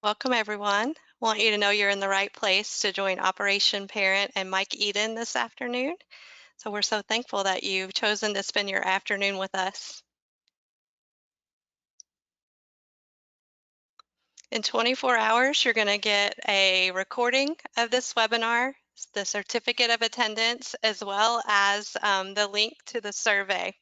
Welcome, everyone. Want you to know you're in the right place to join Operation Parent and Mike Eden this afternoon. So we're so thankful that you've chosen to spend your afternoon with us. In 24 hours, you're going to get a recording of this webinar, the certificate of attendance, as well as the link to the survey.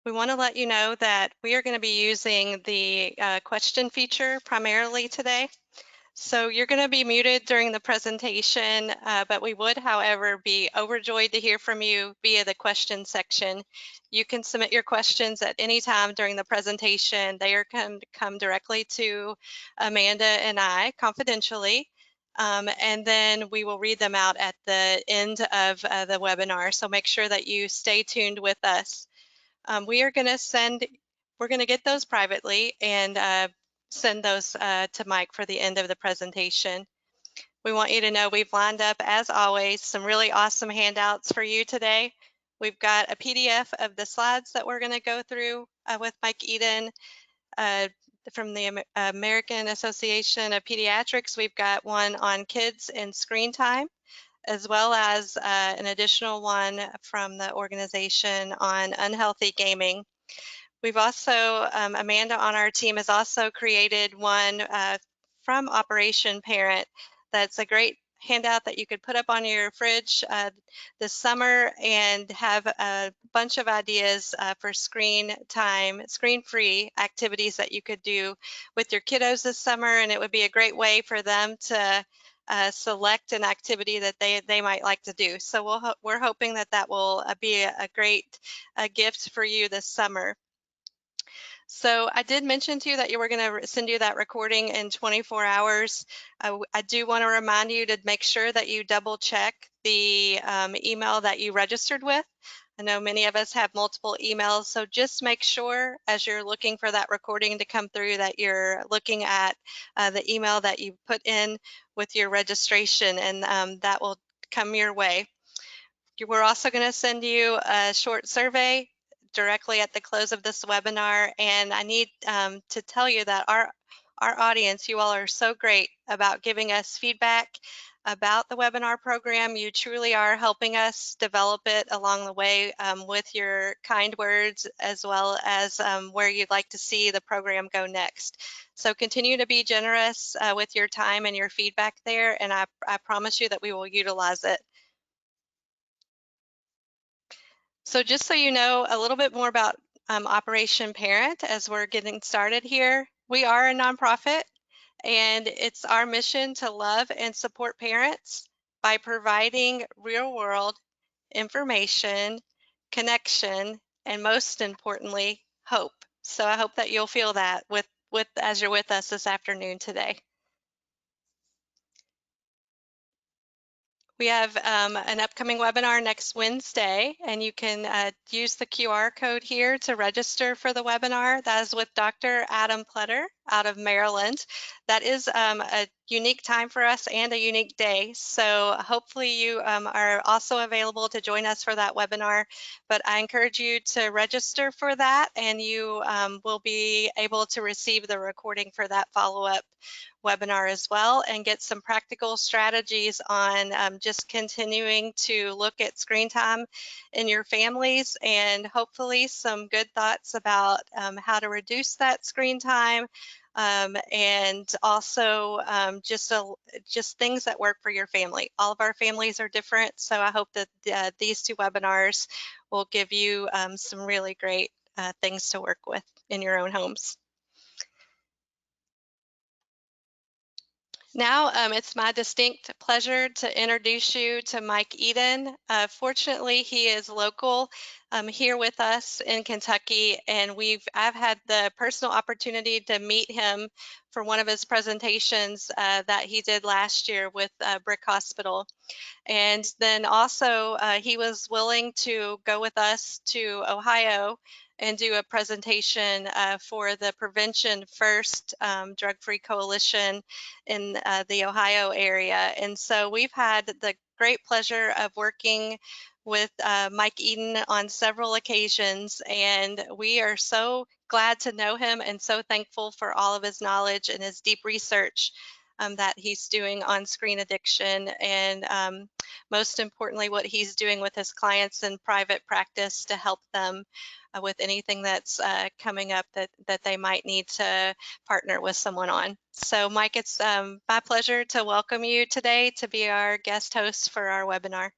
We want to let you know that we are going to be using the question feature primarily today. So you're going to be muted during the presentation, but we would, however, be overjoyed to hear from you via the question section. You can submit your questions at any time during the presentation. They are going to come directly to Amanda and I confidentially, and then we will read them out at the end of the webinar. So make sure that you stay tuned with us. We're going to get those privately and send those to Mike for the end of the presentation. We want you to know we've lined up, as always, some really awesome handouts for you today. We've got a PDF of the slides that we're going to go through with Mike Eden. From the American Association of Pediatrics, we've got one on kids and screen time, as well as an additional one from the organization on unhealthy gaming. We've also, Amanda on our team has also created one from Operation Parent that's a great handout that you could put up on your fridge this summer and have a bunch of ideas for screen time, screen-free activities that you could do with your kiddos this summer, and it would be a great way for them to select an activity that they might like to do. So we're hoping that that will be a great gift for you this summer. So I did mention to you that you were going to send you that recording in 24 hours. I do want to remind you to make sure that you double check the email that you registered with. I know many of us have multiple emails, so just make sure as you're looking for that recording to come through that you're looking at the email that you put in with your registration, and that will come your way. We're also going to send you a short survey directly at the close of this webinar, and I need to tell you that our audience, you all are so great about giving us feedback about the webinar program. You truly are helping us develop it along the way with your kind words, as well as where you'd like to see the program go next. So continue to be generous with your time and your feedback there, and I promise you that we will utilize it. So just so you know a little bit more about Operation Parent as we're getting started here, we are a nonprofit, and it's our mission to love and support parents by providing real-world information, connection, and most importantly, hope. So I hope that you'll feel that as you're with us this afternoon today. We have an upcoming webinar next Wednesday, and you can use the QR code here to register for the webinar. That is with Dr. Adam Pletter out of Maryland. That is a unique time for us and a unique day. So hopefully you are also available to join us for that webinar. But I encourage you to register for that, and you will be able to receive the recording for that follow-up webinar as well, and get some practical strategies on just continuing to look at screen time in your families, and hopefully some good thoughts about how to reduce that screen time, and also just things that work for your family. All of our families are different, so I hope that these two webinars will give you some really great things to work with in your own homes. Now, it's my distinct pleasure to introduce you to Mike Eden. Fortunately, he is local here with us in Kentucky, and I've had the personal opportunity to meet him for one of his presentations that he did last year with Brick Hospital. And then also he was willing to go with us to Ohio and do a presentation for the Prevention First Drug-Free Coalition in the Ohio area. And so we've had the great pleasure of working with Mike Eden on several occasions, and we are so glad to know him and so thankful for all of his knowledge and his deep research that he's doing on screen addiction, and most importantly, what he's doing with his clients in private practice to help them with anything that's coming up that they might need to partner with someone on. So Mike, it's my pleasure to welcome you today to be our guest host for our webinar.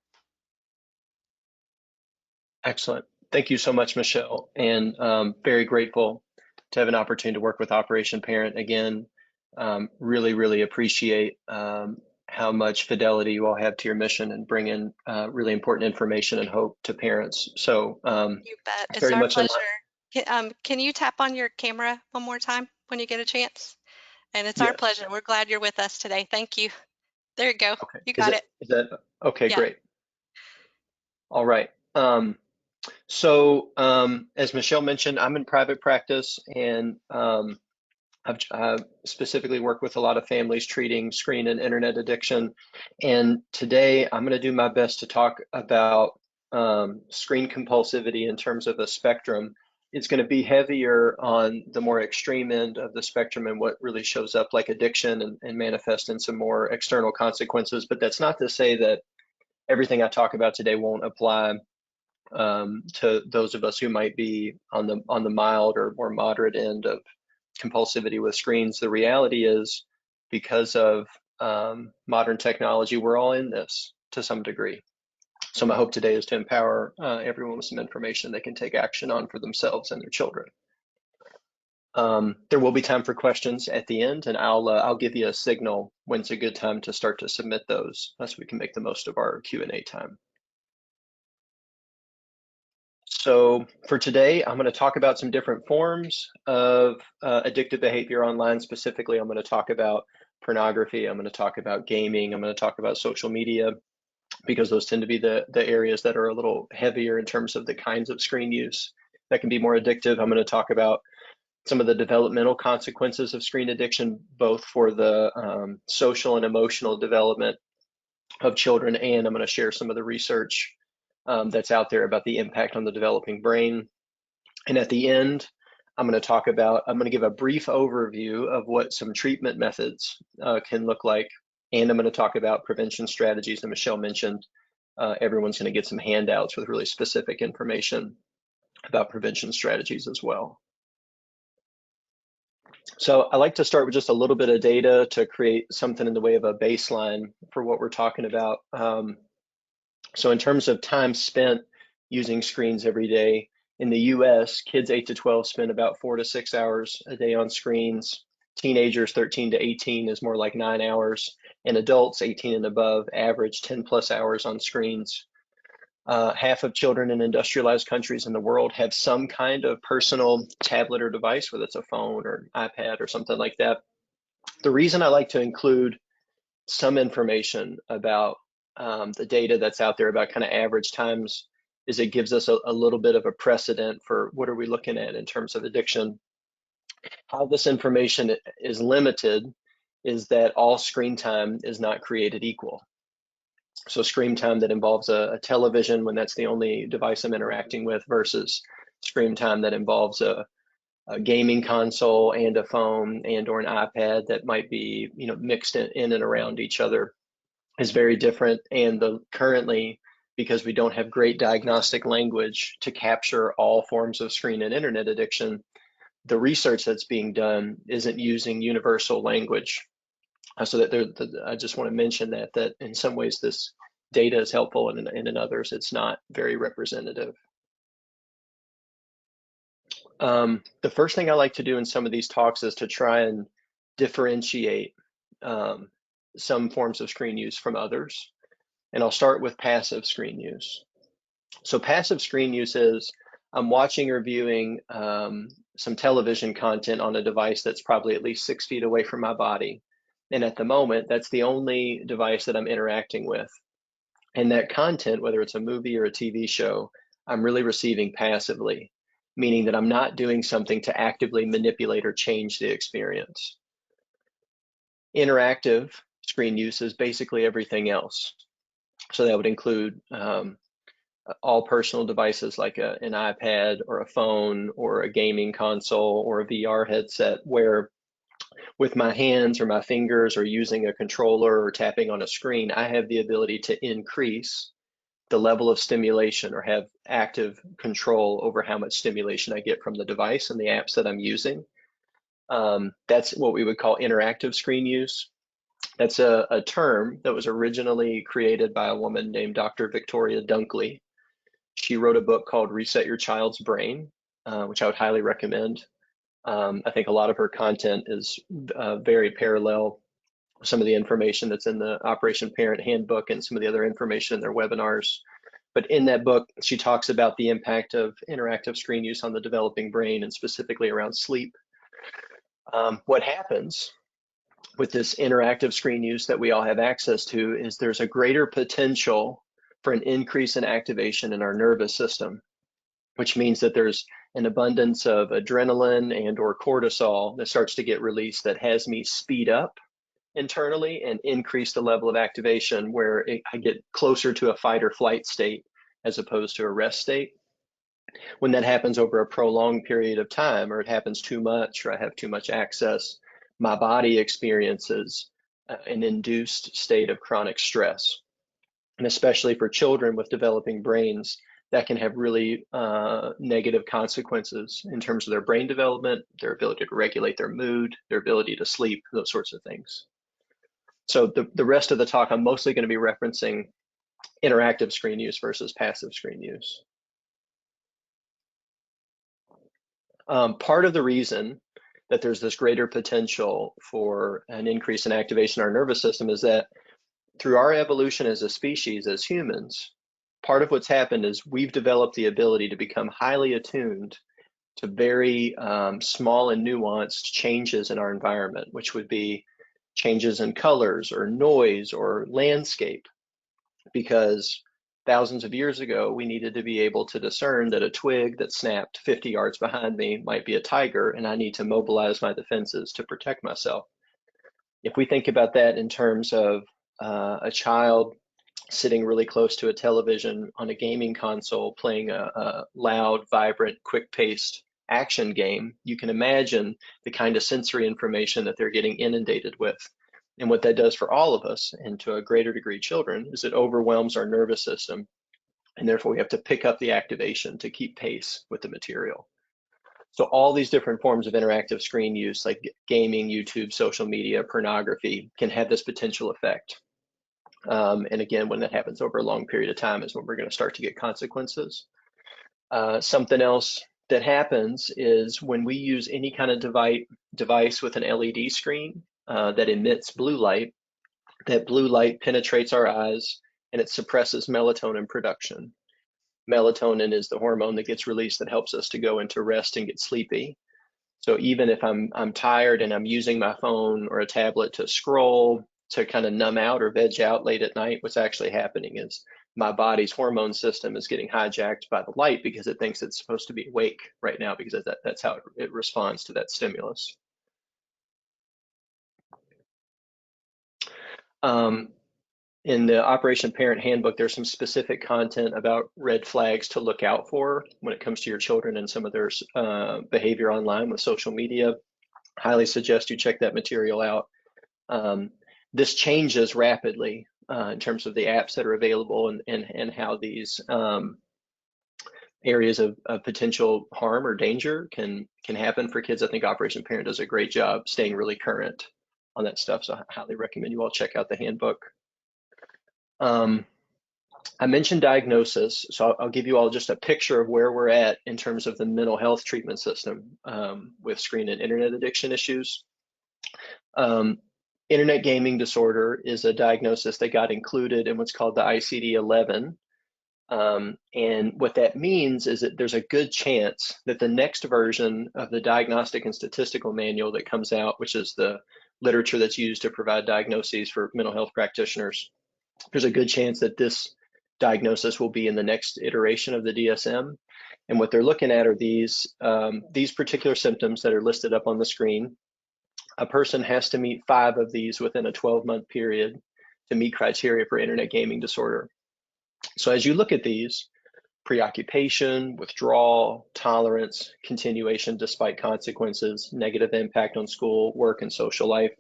Excellent. Thank you so much, Michelle, and very grateful to have an opportunity to work with Operation Parent again. Really, really appreciate how much fidelity you all have to your mission and bring in really important information and hope to parents. So You bet. It's very our much in pleasure. Can you tap on your camera one more time when you get a chance? And it's our Yes. pleasure. We're glad you're with us today. Thank you. There you go. Okay. You got it. Is that okay? Yeah. Great. All right. As Michelle mentioned, I'm in private practice, and I've specifically worked with a lot of families treating screen and internet addiction. And today I'm going to do my best to talk about screen compulsivity in terms of a spectrum. It's going to be heavier on the more extreme end of the spectrum and what really shows up like addiction and manifest in some more external consequences. But that's not to say that everything I talk about today won't apply to those of us who might be on the mild or more moderate end of compulsivity with screens. The reality is, because of modern technology, we're all in this to some degree. So my hope today is to empower everyone with some information they can take action on for themselves and their children. There will be time for questions at the end, and I'll give you a signal when it's a good time to start to submit those, so we can make the most of our Q&A time. So for today, I'm going to talk about some different forms of addictive behavior online. Specifically, I'm going to talk about pornography. I'm going to talk about gaming. I'm going to talk about social media, because those tend to be the areas that are a little heavier in terms of the kinds of screen use that can be more addictive. I'm going to talk about some of the developmental consequences of screen addiction, both for the social and emotional development of children, and I'm going to share some of the research that's out there about the impact on the developing brain. And at the end, I'm going to give a brief overview of what some treatment methods can look like. And I'm going to talk about prevention strategies. And Michelle mentioned everyone's going to get some handouts with really specific information about prevention strategies as well. So I like to start with just a little bit of data to create something in the way of a baseline for what we're talking about. So in terms of time spent using screens every day, in the US, kids 8 to 12 spend about 4 to 6 hours a day on screens. Teenagers 13 to 18 is more like 9 hours, and adults 18 and above average 10 plus hours on screens. Half of children in industrialized countries in the world have some kind of personal tablet or device, whether it's a phone or an iPad or something like that. The reason I like to include some information about the data that's out there about kind of average times is it gives us a little bit of a precedent for what are we looking at in terms of addiction. How this information is limited is that all screen time is not created equal. So screen time that involves a television, when that's the only device I'm interacting with, versus screen time that involves a gaming console and a phone and or an iPad that might be mixed in and around each other, is very different. And currently, because we don't have great diagnostic language to capture all forms of screen and internet addiction, the research that's being done isn't using universal language. So that I just want to mention that in some ways this data is helpful, and in others it's not very representative. The first thing I like to do in some of these talks is to try and differentiate some forms of screen use from others. And I'll start with passive screen use. So passive screen use is I'm watching or viewing some television content on a device that's probably at least 6 feet away from my body. And at the moment, that's the only device that I'm interacting with. And that content, whether it's a movie or a TV show, I'm really receiving passively, meaning that I'm not doing something to actively manipulate or change the experience. Interactive screen use is basically everything else. So that would include all personal devices like an iPad or a phone or a gaming console or a VR headset, where with my hands or my fingers or using a controller or tapping on a screen, I have the ability to increase the level of stimulation or have active control over how much stimulation I get from the device and the apps that I'm using. That's what we would call interactive screen use. That's a term that was originally created by a woman named Dr. Victoria Dunkley. She wrote a book called Reset Your Child's Brain, which I would highly recommend. I think a lot of her content is very parallel with some of the information that's in the Operation Parent Handbook and some of the other information in their webinars. But in that book, she talks about the impact of interactive screen use on the developing brain and specifically around sleep. What happens with this interactive screen use that we all have access to is there's a greater potential for an increase in activation in our nervous system, which means that there's an abundance of adrenaline and or cortisol that starts to get released that has me speed up internally and increase the level of activation where I get closer to a fight or flight state as opposed to a rest state. When that happens over a prolonged period of time, or it happens too much, or I have too much access, my body experiences an induced state of chronic stress. And especially for children with developing brains, that can have really negative consequences in terms of their brain development, their ability to regulate their mood, their ability to sleep, those sorts of things. So the rest of the talk, I'm mostly going to be referencing interactive screen use versus passive screen use. Part of the reason that there's this greater potential for an increase in activation in our nervous system is that through our evolution as a species, as humans, part of what's happened is we've developed the ability to become highly attuned to very small and nuanced changes in our environment, which would be changes in colors or noise or landscape, because thousands of years ago, we needed to be able to discern that a twig that snapped 50 yards behind me might be a tiger, and I need to mobilize my defenses to protect myself. If we think about that in terms of a child sitting really close to a television on a gaming console playing a loud, vibrant, quick-paced action game, you can imagine the kind of sensory information that they're getting inundated with. And what that does for all of us, and to a greater degree children, is it overwhelms our nervous system, and therefore we have to pick up the activation to keep pace with the material. So all these different forms of interactive screen use, like gaming, YouTube, social media, pornography, can have this potential effect. And again, when that happens over a long period of time is when we're going to start to get consequences. Something else that happens is when we use any kind of device with an LED screen that emits blue light, that blue light penetrates our eyes and it suppresses melatonin production. Melatonin is the hormone that gets released that helps us to go into rest and get sleepy. So even if I'm tired and I'm using my phone or a tablet to scroll, to kind of numb out or veg out late at night, what's actually happening is my body's hormone system is getting hijacked by the light because it thinks it's supposed to be awake right now, because that's how it responds to that stimulus. In the Operation Parent Handbook, there's some specific content about red flags to look out for when it comes to your children and some of their behavior online with social media. Highly suggest you check that material out. This changes rapidly in terms of the apps that are available and how these areas of potential harm or danger can happen for kids. I think Operation Parent does a great job staying really current on that stuff, so I highly recommend you all check out the handbook. I mentioned diagnosis, so I'll give you all just a picture of where we're at in terms of the mental health treatment system with screen and internet addiction issues. Internet gaming disorder is a diagnosis that got included in what's called the ICD-11. And what that means is that there's a good chance that the next version of the Diagnostic and Statistical Manual that comes out, which is the literature that's used to provide diagnoses for mental health practitioners, there's a good chance that this diagnosis will be in the next iteration of the DSM. And what they're looking at are these particular symptoms that are listed up on the screen. A person has to meet 5 of these within a 12-month period to meet criteria for internet gaming disorder. So as you look at these, preoccupation, withdrawal, tolerance, continuation despite consequences, negative impact on school, work, and social life.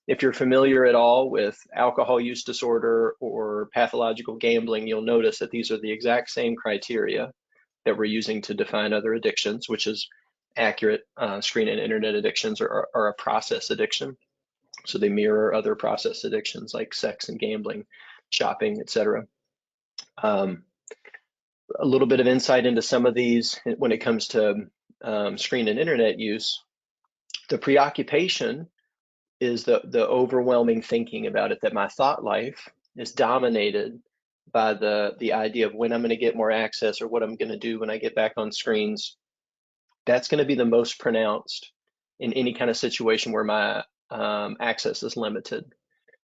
If you're familiar at all with alcohol use disorder or pathological gambling, you'll notice that these are the exact same criteria that we're using to define other addictions, which is accurate. Screen and internet addictions are a process addiction. So they mirror other process addictions like sex and gambling, shopping, etc. A little bit of insight into some of these when it comes to screen and internet use. The preoccupation is the overwhelming thinking about it, that my thought life is dominated by the idea of when I'm going to get more access or what I'm going to do when I get back on screens. That's going to be the most pronounced in any kind of situation where my access is limited.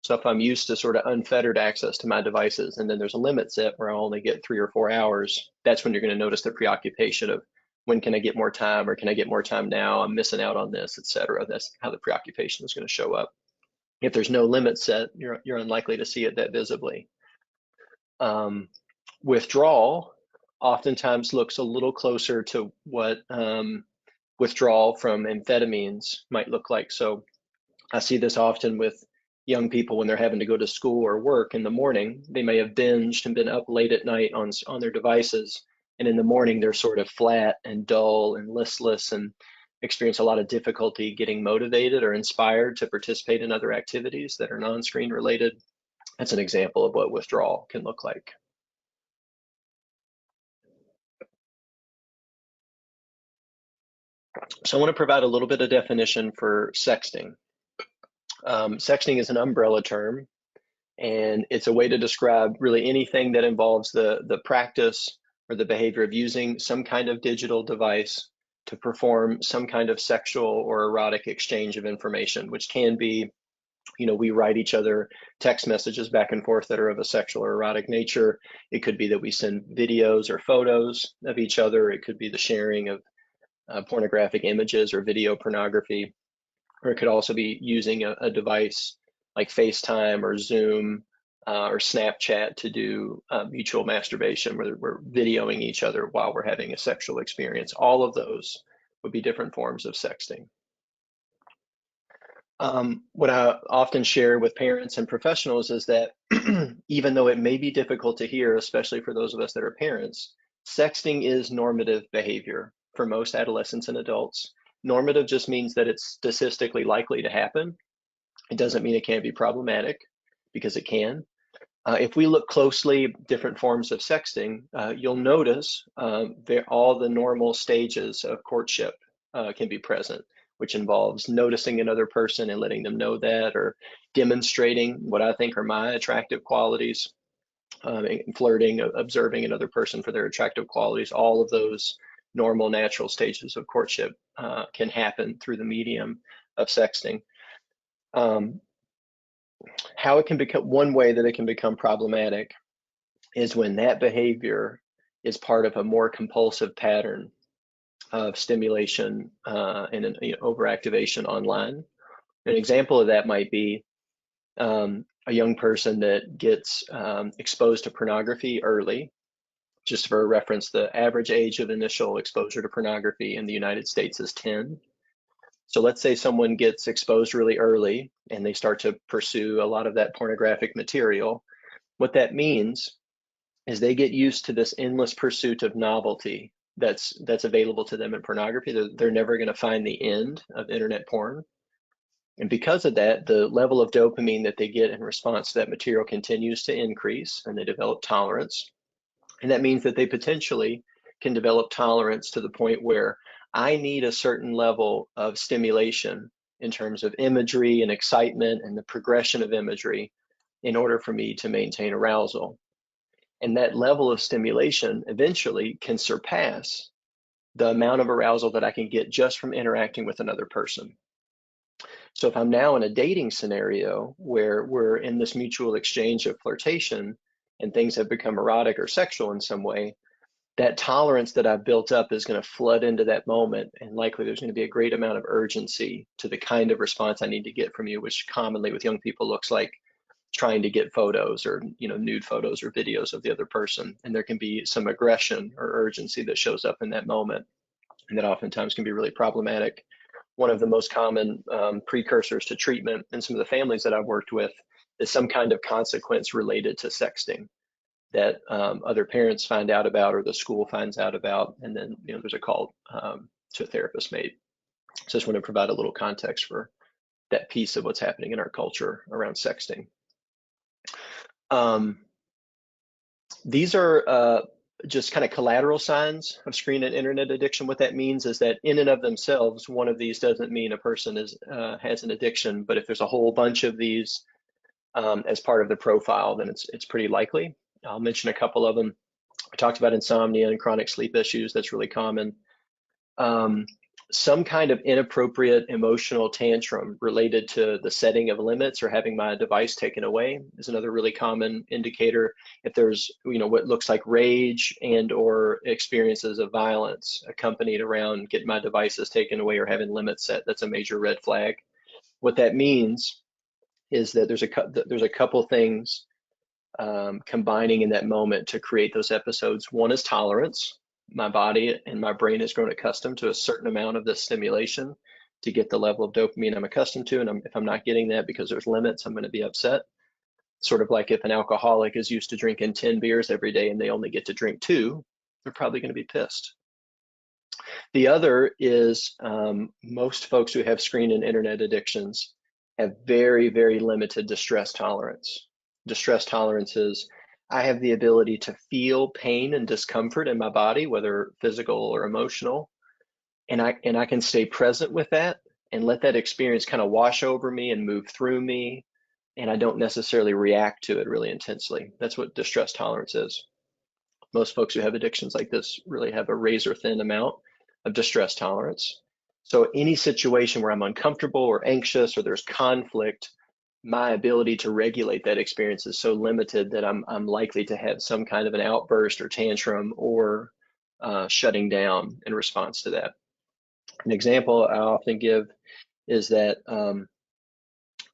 So if I'm used to sort of unfettered access to my devices, and then there's a limit set where I only get 3 or 4 hours, that's when you're going to notice the preoccupation of when can I get more time, or can I get more time now? I'm missing out on this, etc. That's how the preoccupation is going to show up. If there's no limit set, you're unlikely to see it that visibly. Withdrawal oftentimes looks a little closer to what withdrawal from amphetamines might look like. So I see this often with young people when they're having to go to school or work in the morning. They may have binged and been up late at night on their devices, and in the morning they're sort of flat and dull and listless and experience a lot of difficulty getting motivated or inspired to participate in other activities that are non-screen related. That's an example of what withdrawal can look like. So I want to provide a little bit of definition for sexting. Sexting is an umbrella term, and it's a way to describe really anything that involves the practice or the behavior of using some kind of digital device to perform some kind of sexual or erotic exchange of information, which can be, we write each other text messages back and forth that are of a sexual or erotic nature. It could be that we send videos or photos of each other. It could be the sharing of pornographic images or video pornography, or it could also be using a device like FaceTime or Zoom or Snapchat to do mutual masturbation, where we're videoing each other while we're having a sexual experience. All of those would be different forms of sexting. What I often share with parents and professionals is that even though it may be difficult to hear, especially for those of us that are parents, sexting is normative behavior for most adolescents and adults. Normative just means that it's statistically likely to happen. It doesn't mean it can't be problematic, because it can. If we look closely at different forms of sexting, you'll notice all the normal stages of courtship can be present, which involves noticing another person and letting them know that, or demonstrating what I think are my attractive qualities, flirting, observing another person for their attractive qualities. All of those normal, natural stages of courtship can happen through the medium of sexting. How it can become, one way that it can become problematic is when that behavior is part of a more compulsive pattern of stimulation and overactivation online. An example of that might be a young person that gets exposed to pornography early. Just for reference, the average age of initial exposure to pornography in the United States is 10. So let's say someone gets exposed really early and they start to pursue a lot of that pornographic material. What that means is they get used to this endless pursuit of novelty that's available to them in pornography. They're never going to find the end of internet porn. And because of that, the level of dopamine that they get in response to that material continues to increase, and they develop tolerance. And that means that they potentially can develop tolerance to the point where I need a certain level of stimulation in terms of imagery and excitement and the progression of imagery in order for me to maintain arousal. And that level of stimulation eventually can surpass the amount of arousal that I can get just from interacting with another person. So if I'm now in a dating scenario where we're in this mutual exchange of flirtation and things have become erotic or sexual in some way, that tolerance that I've built up is going to flood into that moment, and likely there's going to be a great amount of urgency to the kind of response I need to get from you, which commonly with young people looks like trying to get photos or nude photos or videos of the other person, and there can be some aggression or urgency that shows up in that moment, and that oftentimes can be really problematic. One of the most common precursors to treatment in some of the families that I've worked with is some kind of consequence related to sexting that other parents find out about or the school finds out about, and then there's a call to a therapist made. So I just want to provide a little context for that piece of what's happening in our culture around sexting. These are just kind of collateral signs of screen and internet addiction. What that means is that in and of themselves, one of these doesn't mean a person has an addiction, but if there's a whole bunch of these as part of the profile, then it's pretty likely. I'll mention a couple of them. I talked about insomnia and chronic sleep issues. That's really common. Some kind of inappropriate emotional tantrum related to the setting of limits or having my device taken away is another really common indicator. If there's what looks like rage and or experiences of violence accompanied around getting my devices taken away or having limits set, that's a major red flag. What that means is that there's a couple things combining in that moment to create those episodes. One is tolerance. My body and my brain has grown accustomed to a certain amount of this stimulation to get the level of dopamine I'm accustomed to. And if I'm not getting that because there's limits, I'm going to be upset. Sort of like if an alcoholic is used to drinking 10 beers every day and they only get to drink 2, they're probably going to be pissed. The other is most folks who have screen and internet addictions have very, very limited distress tolerance. Distress tolerance is I have the ability to feel pain and discomfort in my body, whether physical or emotional, and I can stay present with that and let that experience kind of wash over me and move through me, and I don't necessarily react to it really intensely. That's what distress tolerance is. Most folks who have addictions like this really have a razor thin amount of distress tolerance. So any situation where I'm uncomfortable or anxious or there's conflict, my ability to regulate that experience is so limited that I'm likely to have some kind of an outburst or tantrum or shutting down in response to that. An example I often give is that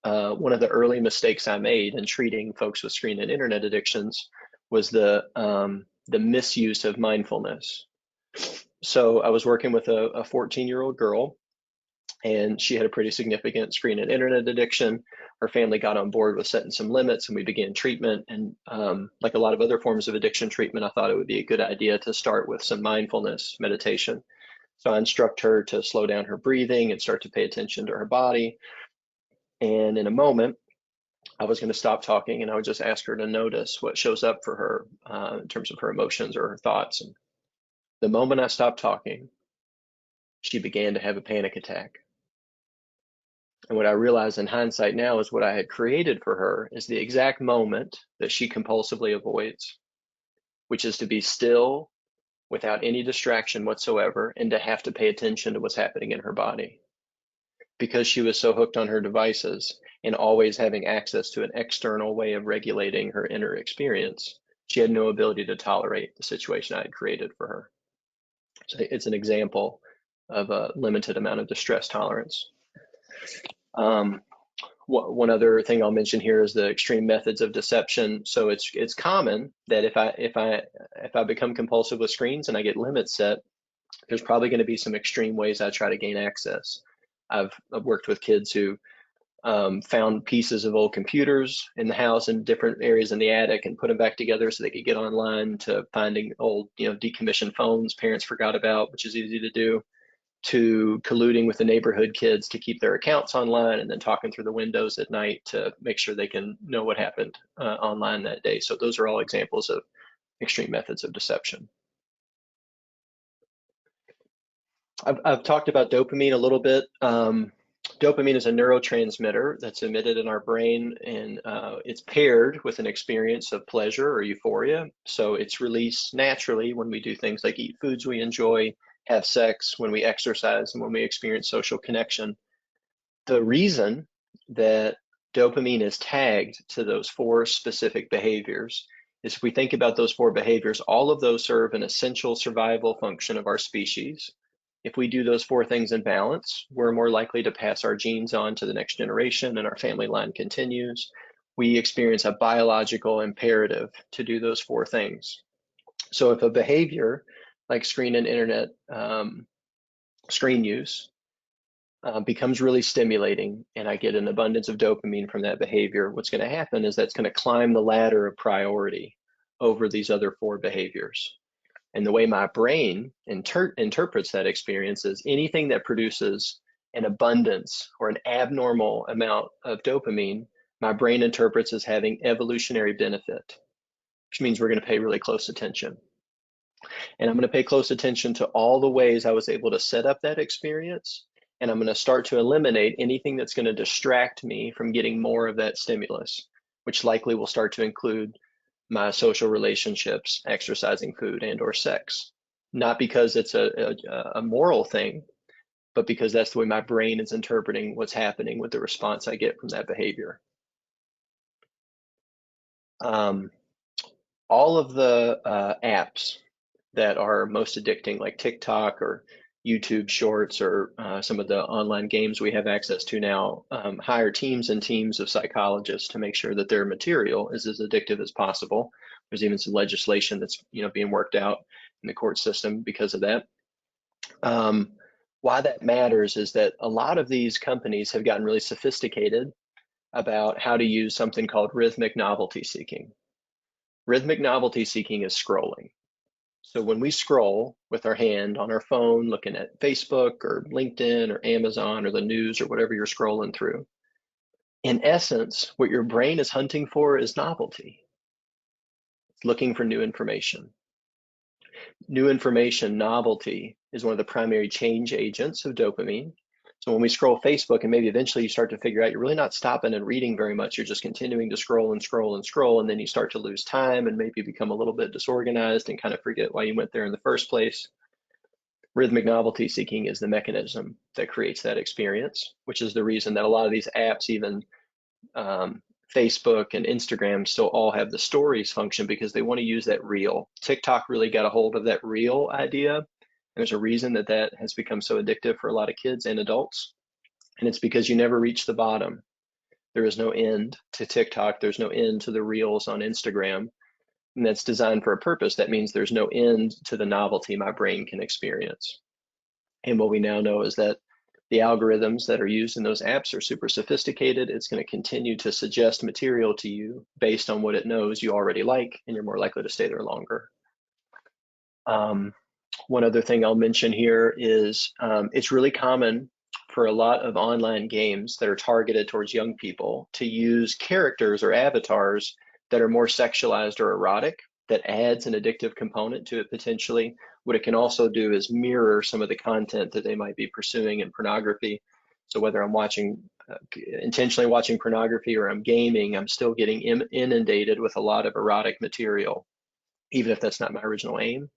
one of the early mistakes I made in treating folks with screen and internet addictions was the misuse of mindfulness. So I was working with a 14-year-old girl, and she had a pretty significant screen and internet addiction. Her family got on board with setting some limits, and we began treatment. And like a lot of other forms of addiction treatment, I thought it would be a good idea to start with some mindfulness meditation. So I instruct her to slow down her breathing and start to pay attention to her body. And in a moment, I was going to stop talking, and I would just ask her to notice what shows up for her in terms of her emotions or her thoughts. And the moment I stopped talking, she began to have a panic attack. And what I realize in hindsight now is what I had created for her is the exact moment that she compulsively avoids, which is to be still without any distraction whatsoever and to have to pay attention to what's happening in her body. Because she was so hooked on her devices and always having access to an external way of regulating her inner experience, she had no ability to tolerate the situation I had created for her. So it's an example of a limited amount of distress tolerance. One other thing I'll mention here is the extreme methods of deception. So it's common that if I become compulsive with screens and I get limits set, there's probably going to be some extreme ways I try to gain access. I've worked with kids who found pieces of old computers in the house in different areas in the attic and put them back together so they could get online, to finding old, decommissioned phones parents forgot about, which is easy to do, to colluding with the neighborhood kids to keep their accounts online and then talking through the windows at night to make sure they can know what happened online that day. So those are all examples of extreme methods of deception. I've talked about dopamine a little bit. Dopamine is a neurotransmitter that's emitted in our brain, and it's paired with an experience of pleasure or euphoria. So it's released naturally when we do things like eat foods we enjoy, have sex, when we exercise, and when we experience social connection. The reason that dopamine is tagged to those 4 specific behaviors is, if we think about those 4 behaviors, all of those serve an essential survival function of our species. If we do those 4 things in balance, we're more likely to pass our genes on to the next generation and our family line continues. we experience a biological imperative to do those 4 things. So if a behavior like screen and internet screen use becomes really stimulating and I get an abundance of dopamine from that behavior, what's going to happen is that's going to climb the ladder of priority over these other 4 behaviors. And the way my brain interprets that experience is anything that produces an abundance or an abnormal amount of dopamine, my brain interprets as having evolutionary benefit, which means we're going to pay really close attention. And I'm going to pay close attention to all the ways I was able to set up that experience. And I'm going to start to eliminate anything that's going to distract me from getting more of that stimulus, which likely will start to include my social relationships, exercising, food, and or sex. Not because it's a moral thing, but because that's the way my brain is interpreting what's happening with the response I get from that behavior. All of the apps that are most addicting, like TikTok or YouTube Shorts or some of the online games we have access to now, hire teams and teams of psychologists to make sure that their material is as addictive as possible. There's even some legislation that's being worked out in the court system because of that. Why that matters is that a lot of these companies have gotten really sophisticated about how to use something called rhythmic novelty seeking. Rhythmic novelty seeking is scrolling. So when we scroll with our hand on our phone, looking at Facebook or LinkedIn or Amazon or the news or whatever you're scrolling through, in essence, what your brain is hunting for is novelty. It's looking for new information. New information, novelty, is one of the primary change agents of dopamine. So when we scroll Facebook and maybe eventually you start to figure out you're really not stopping and reading very much, you're just continuing to scroll and scroll and scroll, and then you start to lose time and maybe become a little bit disorganized and kind of forget why you went there in the first place. Rhythmic novelty seeking is the mechanism that creates that experience, which is the reason that a lot of these apps, even Facebook and Instagram, still all have the stories function because they want to use that reel. TikTok really got a hold of that reel idea. There's a reason that that has become so addictive for a lot of kids and adults. And it's because you never reach the bottom. There is no end to TikTok. There's no end to the reels on Instagram. And that's designed for a purpose. That means there's no end to the novelty my brain can experience. And what we now know is that the algorithms that are used in those apps are super sophisticated. It's going to continue to suggest material to you based on what it knows you already like, and you're more likely to stay there longer. One other thing I'll mention here is it's really common for a lot of online games that are targeted towards young people to use characters or avatars that are more sexualized or erotic. That adds an addictive component to it potentially. What it can also do is mirror some of the content that they might be pursuing in pornography. So whether I'm watching, intentionally watching pornography or I'm gaming, I'm still getting inundated with a lot of erotic material, even if that's not my original aim.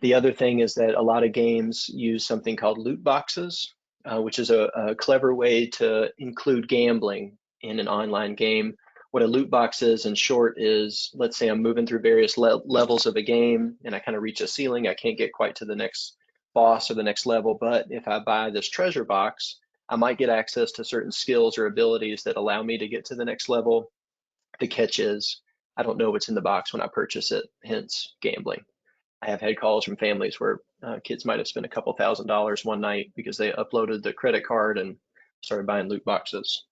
The other thing is that a lot of games use something called loot boxes, which is a clever way to include gambling in an online game. What a loot box is, in short, is, let's say I'm moving through various levels of a game and I kind of reach a ceiling. I can't get quite to the next boss or the next level, but if I buy this treasure box, I might get access to certain skills or abilities that allow me to get to the next level. The catch is, I don't know what's in the box when I purchase it, hence gambling. I have had calls from families where kids might have spent a couple $1,000s one night because they uploaded the credit card and started buying loot boxes.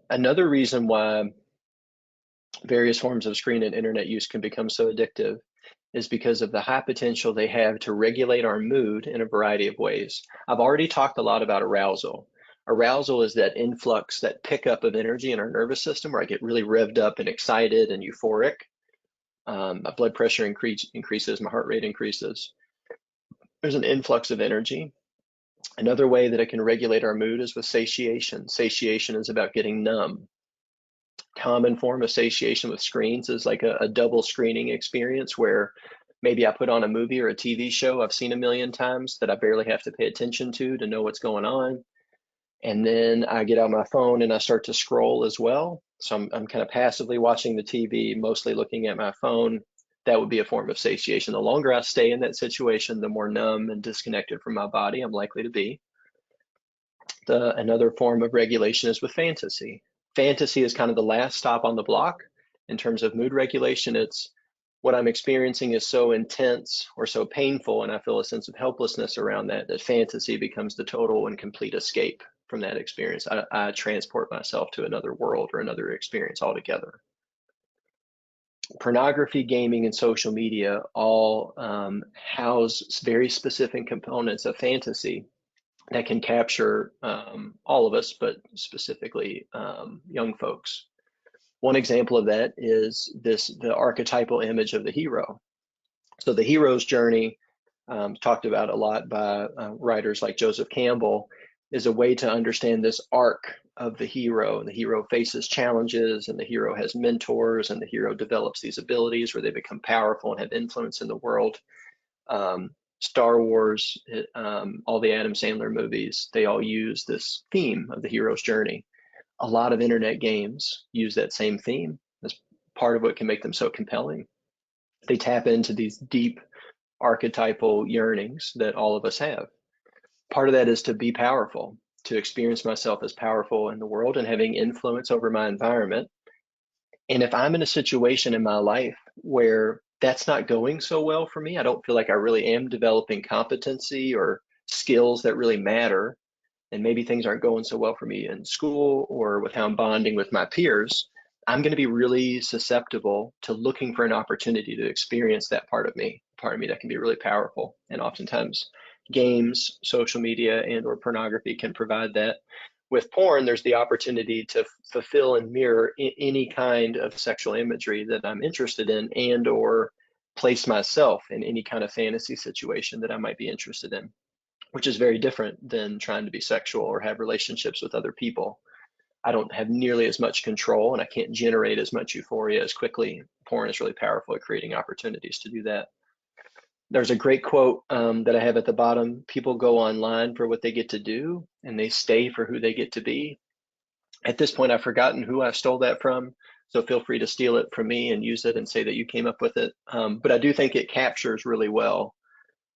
Another reason why various forms of screen and internet use can become so addictive is because of the high potential they have to regulate our mood in a variety of ways. I've already talked a lot about arousal. Arousal is that influx, that pickup of energy in our nervous system where I get really revved up and excited and euphoric. My blood pressure increases, my heart rate increases. There's an influx of energy. Another way that it can regulate our mood is with satiation. Satiation is about getting numb. Common form of satiation with screens is like a double screening experience where maybe I put on a movie or a TV show I've seen a million times that I barely have to pay attention to know what's going on. And then I get out my phone and I start to scroll as well. So I'm kind of passively watching the TV, mostly looking at my phone, that would be a form of satiation. The longer I stay in that situation, the more numb and disconnected from my body I'm likely to be. Another form of regulation is with fantasy. Fantasy is kind of the last stop on the block in terms of mood regulation. It's what I'm experiencing is so intense or so painful, and I feel a sense of helplessness around that, that fantasy becomes the total and complete escape from that experience. I transport myself to another world or another experience altogether. Pornography, gaming, and social media all house very specific components of fantasy that can capture all of us, but specifically young folks. One example of that is the archetypal image of the hero. So the hero's journey, talked about a lot by writers like Joseph Campbell, is a way to understand this arc of the hero. The hero faces challenges, and the hero has mentors, and the hero develops these abilities where they become powerful and have influence in the world. Star Wars, all the Adam Sandler movies, they all use this theme of the hero's journey. A lot of internet games use that same theme. That's part of what can make them so compelling. They tap into these deep archetypal yearnings that all of us have. Part of that is to be powerful, to experience myself as powerful in the world and having influence over my environment. And if I'm in a situation in my life where that's not going so well for me, I don't feel like I really am developing competency or skills that really matter, and maybe things aren't going so well for me in school or with how I'm bonding with my peers, I'm going to be really susceptible to looking for an opportunity to experience that part of me that can be really powerful. And oftentimes games, social media, and or pornography can provide that. With porn, there's the opportunity to fulfill and mirror any kind of sexual imagery that I'm interested in, and or place myself in any kind of fantasy situation that I might be interested in, which is very different than trying to be sexual or have relationships with other people. I don't have nearly as much control, and I can't generate as much euphoria as quickly. Porn is really powerful at creating opportunities to do that. There's a great quote that I have at the bottom: people go online for what they get to do, and they stay for who they get to be. At this point, I've forgotten who I stole that from, so feel free to steal it from me and use it and say that you came up with it. But I do think it captures really well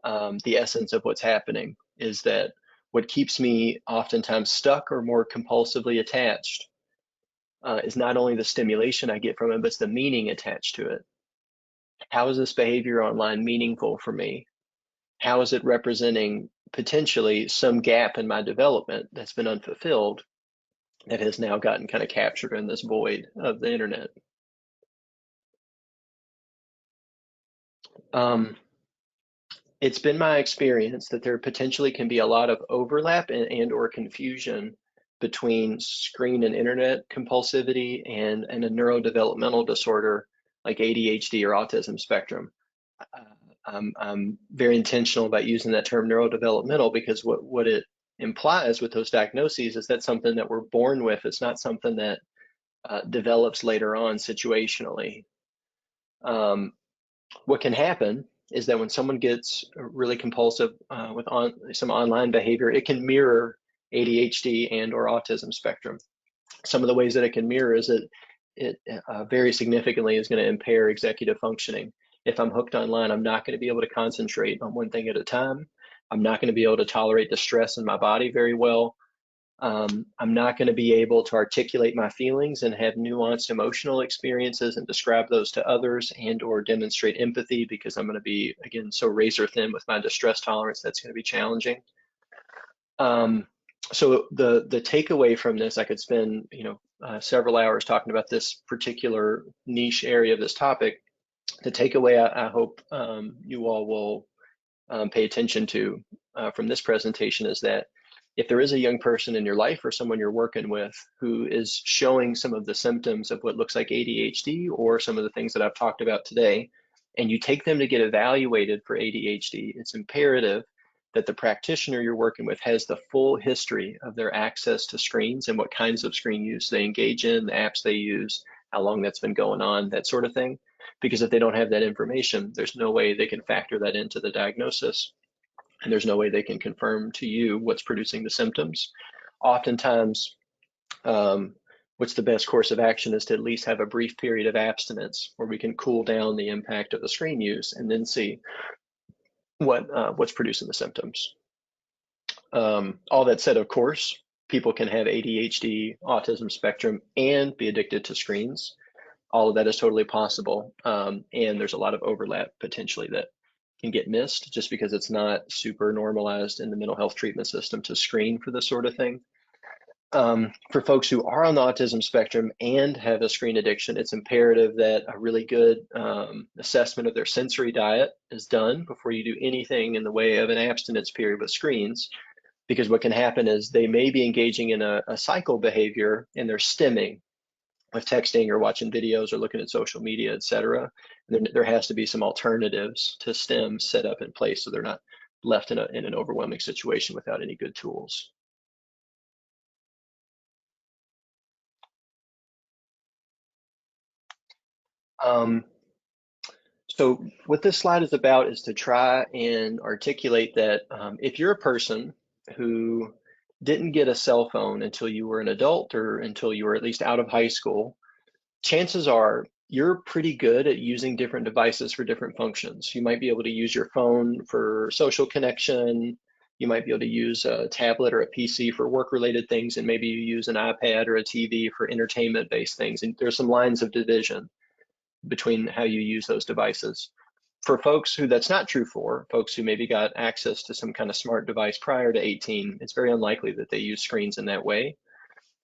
the essence of what's happening, is that what keeps me oftentimes stuck or more compulsively attached is not only the stimulation I get from it, but it's the meaning attached to it. How is this behavior online meaningful for me? How is it representing potentially some gap in my development that's been unfulfilled, that has now gotten kind of captured in this void of the internet? It's been my experience that there potentially can be a lot of overlap and or confusion between screen and internet compulsivity and a neurodevelopmental disorder like ADHD or autism spectrum. I'm very intentional about using that term neurodevelopmental, because what it implies with those diagnoses is that's something that we're born with. It's not something that develops later on situationally. What can happen is that when someone gets really compulsive with some online behavior, it can mirror ADHD and or autism spectrum. Some of the ways that it can mirror is that it very significantly is going to impair executive functioning. If I'm hooked online, I'm not going to be able to concentrate on one thing at a time. I'm not going to be able to tolerate the stress in my body very well. I'm not going to be able to articulate my feelings and have nuanced emotional experiences and describe those to others and or demonstrate empathy, because I'm going to be, again, so razor thin with my distress tolerance. That's going to be challenging. So the takeaway from this, I could spend several hours talking about this particular niche area of this topic. The takeaway I hope you all will pay attention to from this presentation is that if there is a young person in your life or someone you're working with who is showing some of the symptoms of what looks like ADHD or some of the things that I've talked about today, and you take them to get evaluated for ADHD, it's imperative that the practitioner you're working with has the full history of their access to screens and what kinds of screen use they engage in, the apps they use, how long that's been going on, that sort of thing. Because if they don't have that information, there's no way they can factor that into the diagnosis, and there's no way they can confirm to you what's producing the symptoms. Oftentimes, what's the best course of action is to at least have a brief period of abstinence where we can cool down the impact of the screen use and then see what's producing the symptoms. All that said, of course, people can have ADHD, autism spectrum, and be addicted to screens. All of that is totally possible. And there's a lot of overlap potentially that can get missed just because it's not super normalized in the mental health treatment system to screen for this sort of thing. For folks who are on the autism spectrum and have a screen addiction, it's imperative that a really good assessment of their sensory diet is done before you do anything in the way of an abstinence period with screens, because what can happen is they may be engaging in a cycle behavior and they're stimming with texting or watching videos or looking at social media, et cetera. And there has to be some alternatives to stim set up in place so they're not left in an overwhelming situation without any good tools. So what this slide is about is to try and articulate that if you're a person who didn't get a cell phone until you were an adult or until you were at least out of high school, chances are you're pretty good at using different devices for different functions. You might be able to use your phone for social connection. You might be able to use a tablet or a PC for work-related things, and maybe you use an iPad or a TV for entertainment-based things. And there's some lines of division between how you use those devices. For folks who that's not true for, folks who maybe got access to some kind of smart device prior to 18, it's very unlikely that they use screens in that way.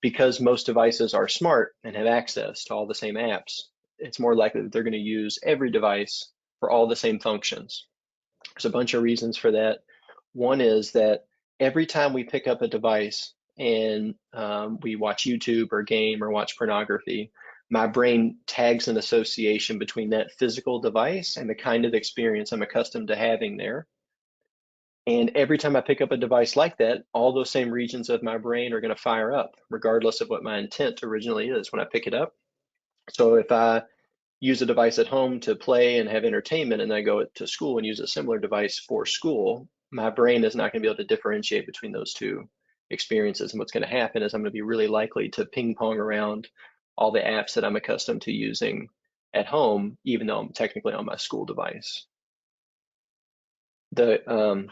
Because most devices are smart and have access to all the same apps, it's more likely that they're going to use every device for all the same functions. There's a bunch of reasons for that. One is that every time we pick up a device and we watch YouTube or game or watch pornography, my brain tags an association between that physical device and the kind of experience I'm accustomed to having there. And every time I pick up a device like that, all those same regions of my brain are going to fire up, regardless of what my intent originally is when I pick it up. So if I use a device at home to play and have entertainment, and I go to school and use a similar device for school, my brain is not going to be able to differentiate between those two experiences. And what's going to happen is I'm going to be really likely to ping pong around all the apps that I'm accustomed to using at home, even though I'm technically on my school device. The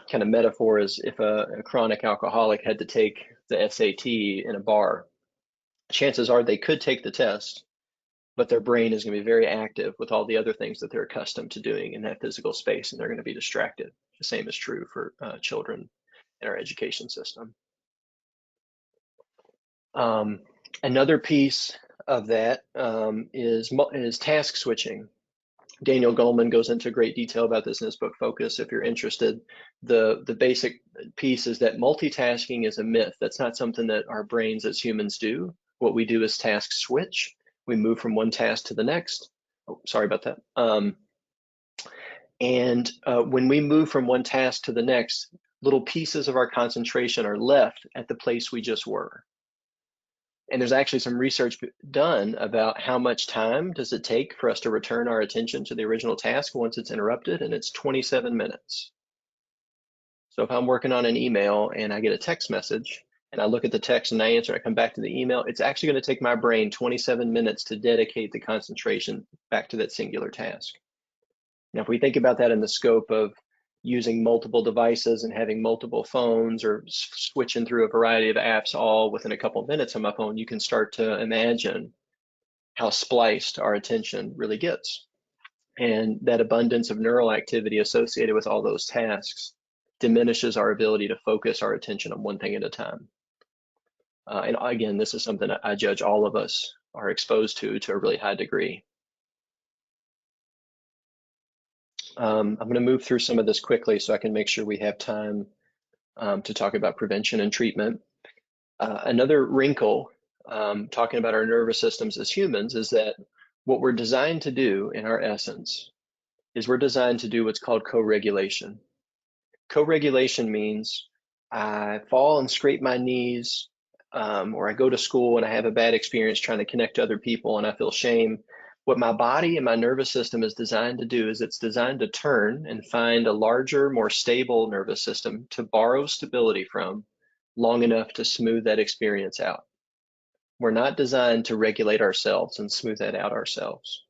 kind of metaphor is if a chronic alcoholic had to take the SAT in a bar, chances are they could take the test, but their brain is going to be very active with all the other things that they're accustomed to doing in that physical space, and they're going to be distracted. The same is true for children in our education system. Another piece of that is task switching. Daniel Goleman goes into great detail about this in his book Focus, if you're interested. The basic piece is that multitasking is a myth. That's not something that our brains as humans do. What we do is task switch. We move from one task to the next. Oh, sorry about that. When we move from one task to the next, little pieces of our concentration are left at the place we just were. And there's actually some research done about how much time does it take for us to return our attention to the original task once it's interrupted, and it's 27 minutes. So if I'm working on an email and I get a text message and I look at the text and I answer, I come back to the email, it's actually going to take my brain 27 minutes to dedicate the concentration back to that singular task. Now, if we think about that in the scope of using multiple devices and having multiple phones or switching through a variety of apps all within a couple of minutes on my phone, you can start to imagine how spliced our attention really gets. And that abundance of neural activity associated with all those tasks diminishes our ability to focus our attention on one thing at a time. And again, this is something I judge all of us are exposed to a really high degree. I'm going to move through some of this quickly so I can make sure we have time to talk about prevention and treatment. Another wrinkle, talking about our nervous systems as humans, is that what we're designed to do in our essence is we're designed to do what's called co-regulation. Co-regulation means I fall and scrape my knees, or I go to school and I have a bad experience trying to connect to other people and I feel shame. What my body and my nervous system is designed to do is it's designed to turn and find a larger, more stable nervous system to borrow stability from long enough to smooth that experience out. We're not designed to regulate ourselves and smooth that out ourselves.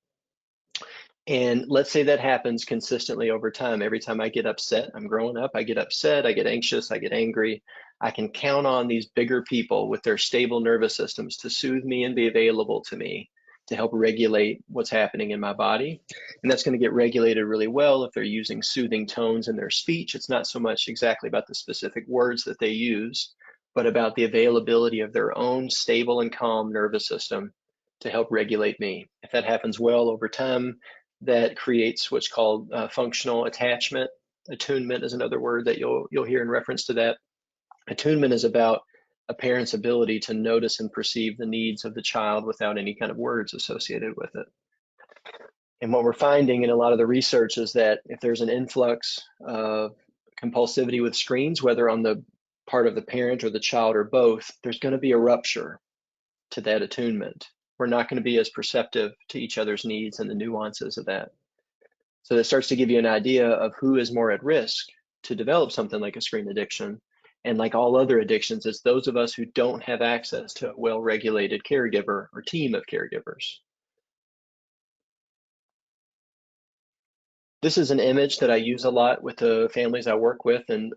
And let's say that happens consistently over time. Every time I get upset, I'm growing up, I get upset, I get anxious, I get angry. I can count on these bigger people with their stable nervous systems to soothe me and be available to me to help regulate what's happening in my body. And that's going to get regulated really well if they're using soothing tones in their speech. It's not so much exactly about the specific words that they use, but about the availability of their own stable and calm nervous system to help regulate me. If that happens well over time, that creates what's called functional attachment. Attunement is another word that you'll hear in reference to that. Attunement is about a parent's ability to notice and perceive the needs of the child without any kind of words associated with it. And what we're finding in a lot of the research is that if there's an influx of compulsivity with screens, whether on the part of the parent or the child or both, there's going to be a rupture to that attunement. We're not going to be as perceptive to each other's needs and the nuances of that. So that starts to give you an idea of who is more at risk to develop something like a screen addiction. And like all other addictions, it's those of us who don't have access to a well-regulated caregiver or team of caregivers. This is an image that I use a lot with the families I work with, and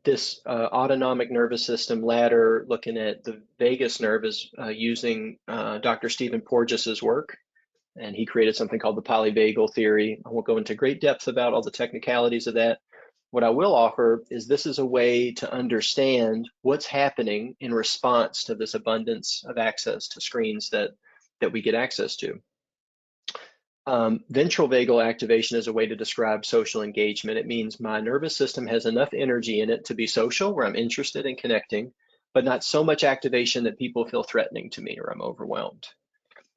this autonomic nervous system ladder looking at the vagus nerve is using Dr. Stephen Porges's work, and he created something called the polyvagal theory. I won't go into great depth about all the technicalities of that. What I will offer is this is a way to understand what's happening in response to this abundance of access to screens that we get access to. Ventral vagal activation is a way to describe social engagement. It means my nervous system has enough energy in it to be social, where I'm interested in connecting, but not so much activation that people feel threatening to me or I'm overwhelmed.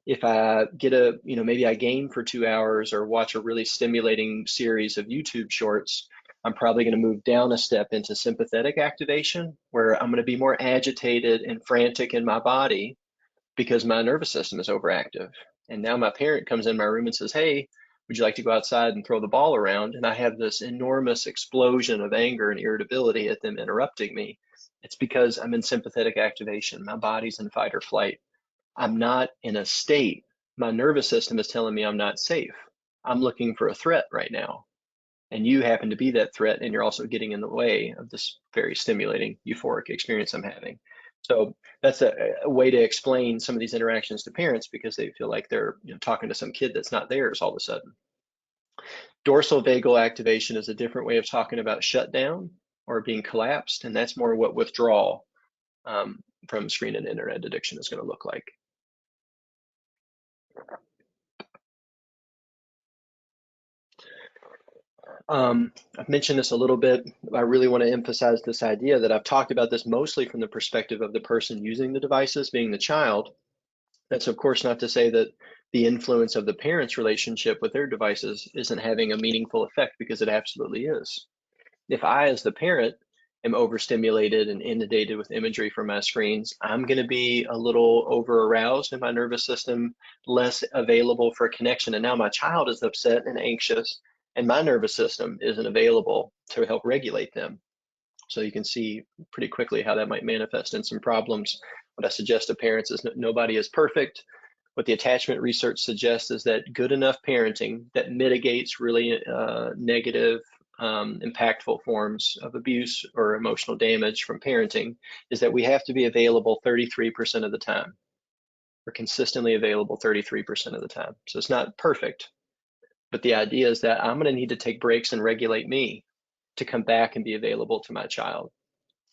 If I get maybe I game for 2 hours or watch a really stimulating series of YouTube shorts, I'm probably going to move down a step into sympathetic activation, where I'm going to be more agitated and frantic in my body because my nervous system is overactive. And now my parent comes in my room and says, hey, would you like to go outside and throw the ball around? And I have this enormous explosion of anger and irritability at them interrupting me. It's because I'm in sympathetic activation. My body's in fight or flight. I'm not in a state. My nervous system is telling me I'm not safe. I'm looking for a threat right now. And you happen to be that threat, and you're also getting in the way of this very stimulating, euphoric experience I'm having. So that's a way to explain some of these interactions to parents, because they feel like they're talking to some kid that's not theirs all of a sudden. Dorsal vagal activation is a different way of talking about shutdown or being collapsed, and that's more what withdrawal from screen and internet addiction is going to look like. I've mentioned this a little bit. I really want to emphasize this idea that I've talked about this mostly from the perspective of the person using the devices, being the child. That's of course not to say that the influence of the parent's relationship with their devices isn't having a meaningful effect, because it absolutely is. If I, as the parent, am overstimulated and inundated with imagery from my screens, I'm going to be a little over aroused in my nervous system, less available for connection. And now my child is upset and anxious, and my nervous system isn't available to help regulate them. So you can see pretty quickly how that might manifest in some problems. What I suggest to parents is nobody is perfect. What the attachment research suggests is that good enough parenting that mitigates really negative, impactful forms of abuse or emotional damage from parenting is that we have to be available 33% of the time. We're consistently available 33% of the time. So it's not perfect, but the idea is that I'm going to need to take breaks and regulate me to come back and be available to my child,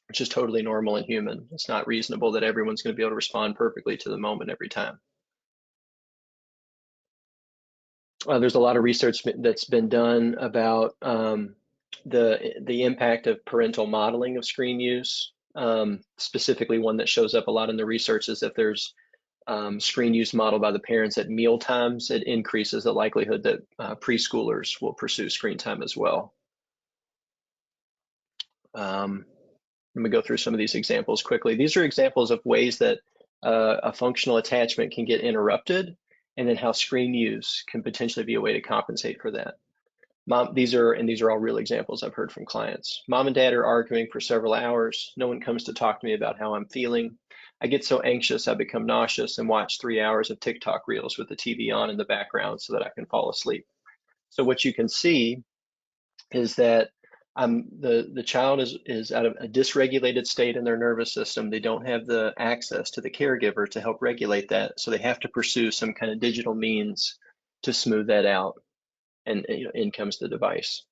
which is totally normal and human. It's not reasonable that everyone's going to be able to respond perfectly to the moment every time. There's a lot of research that's been done about the impact of parental modeling of screen use. Specifically, one that shows up a lot in the research is if there's screen use modeled by the parents at meal times, it increases the likelihood that preschoolers will pursue screen time as well. Let me go through some of these examples quickly. These are examples of ways that a functional attachment can get interrupted, and then how screen use can potentially be a way to compensate for that. These are all real examples I've heard from clients. Mom and dad are arguing for several hours. No one comes to talk to me about how I'm feeling. I get so anxious I become nauseous and watch 3 hours of TikTok reels with the TV on in the background so that I can fall asleep. So what you can see is that the child is out of a dysregulated state in their nervous system. They don't have the access to the caregiver to help regulate that, so they have to pursue some kind of digital means to smooth that out. And in comes the device.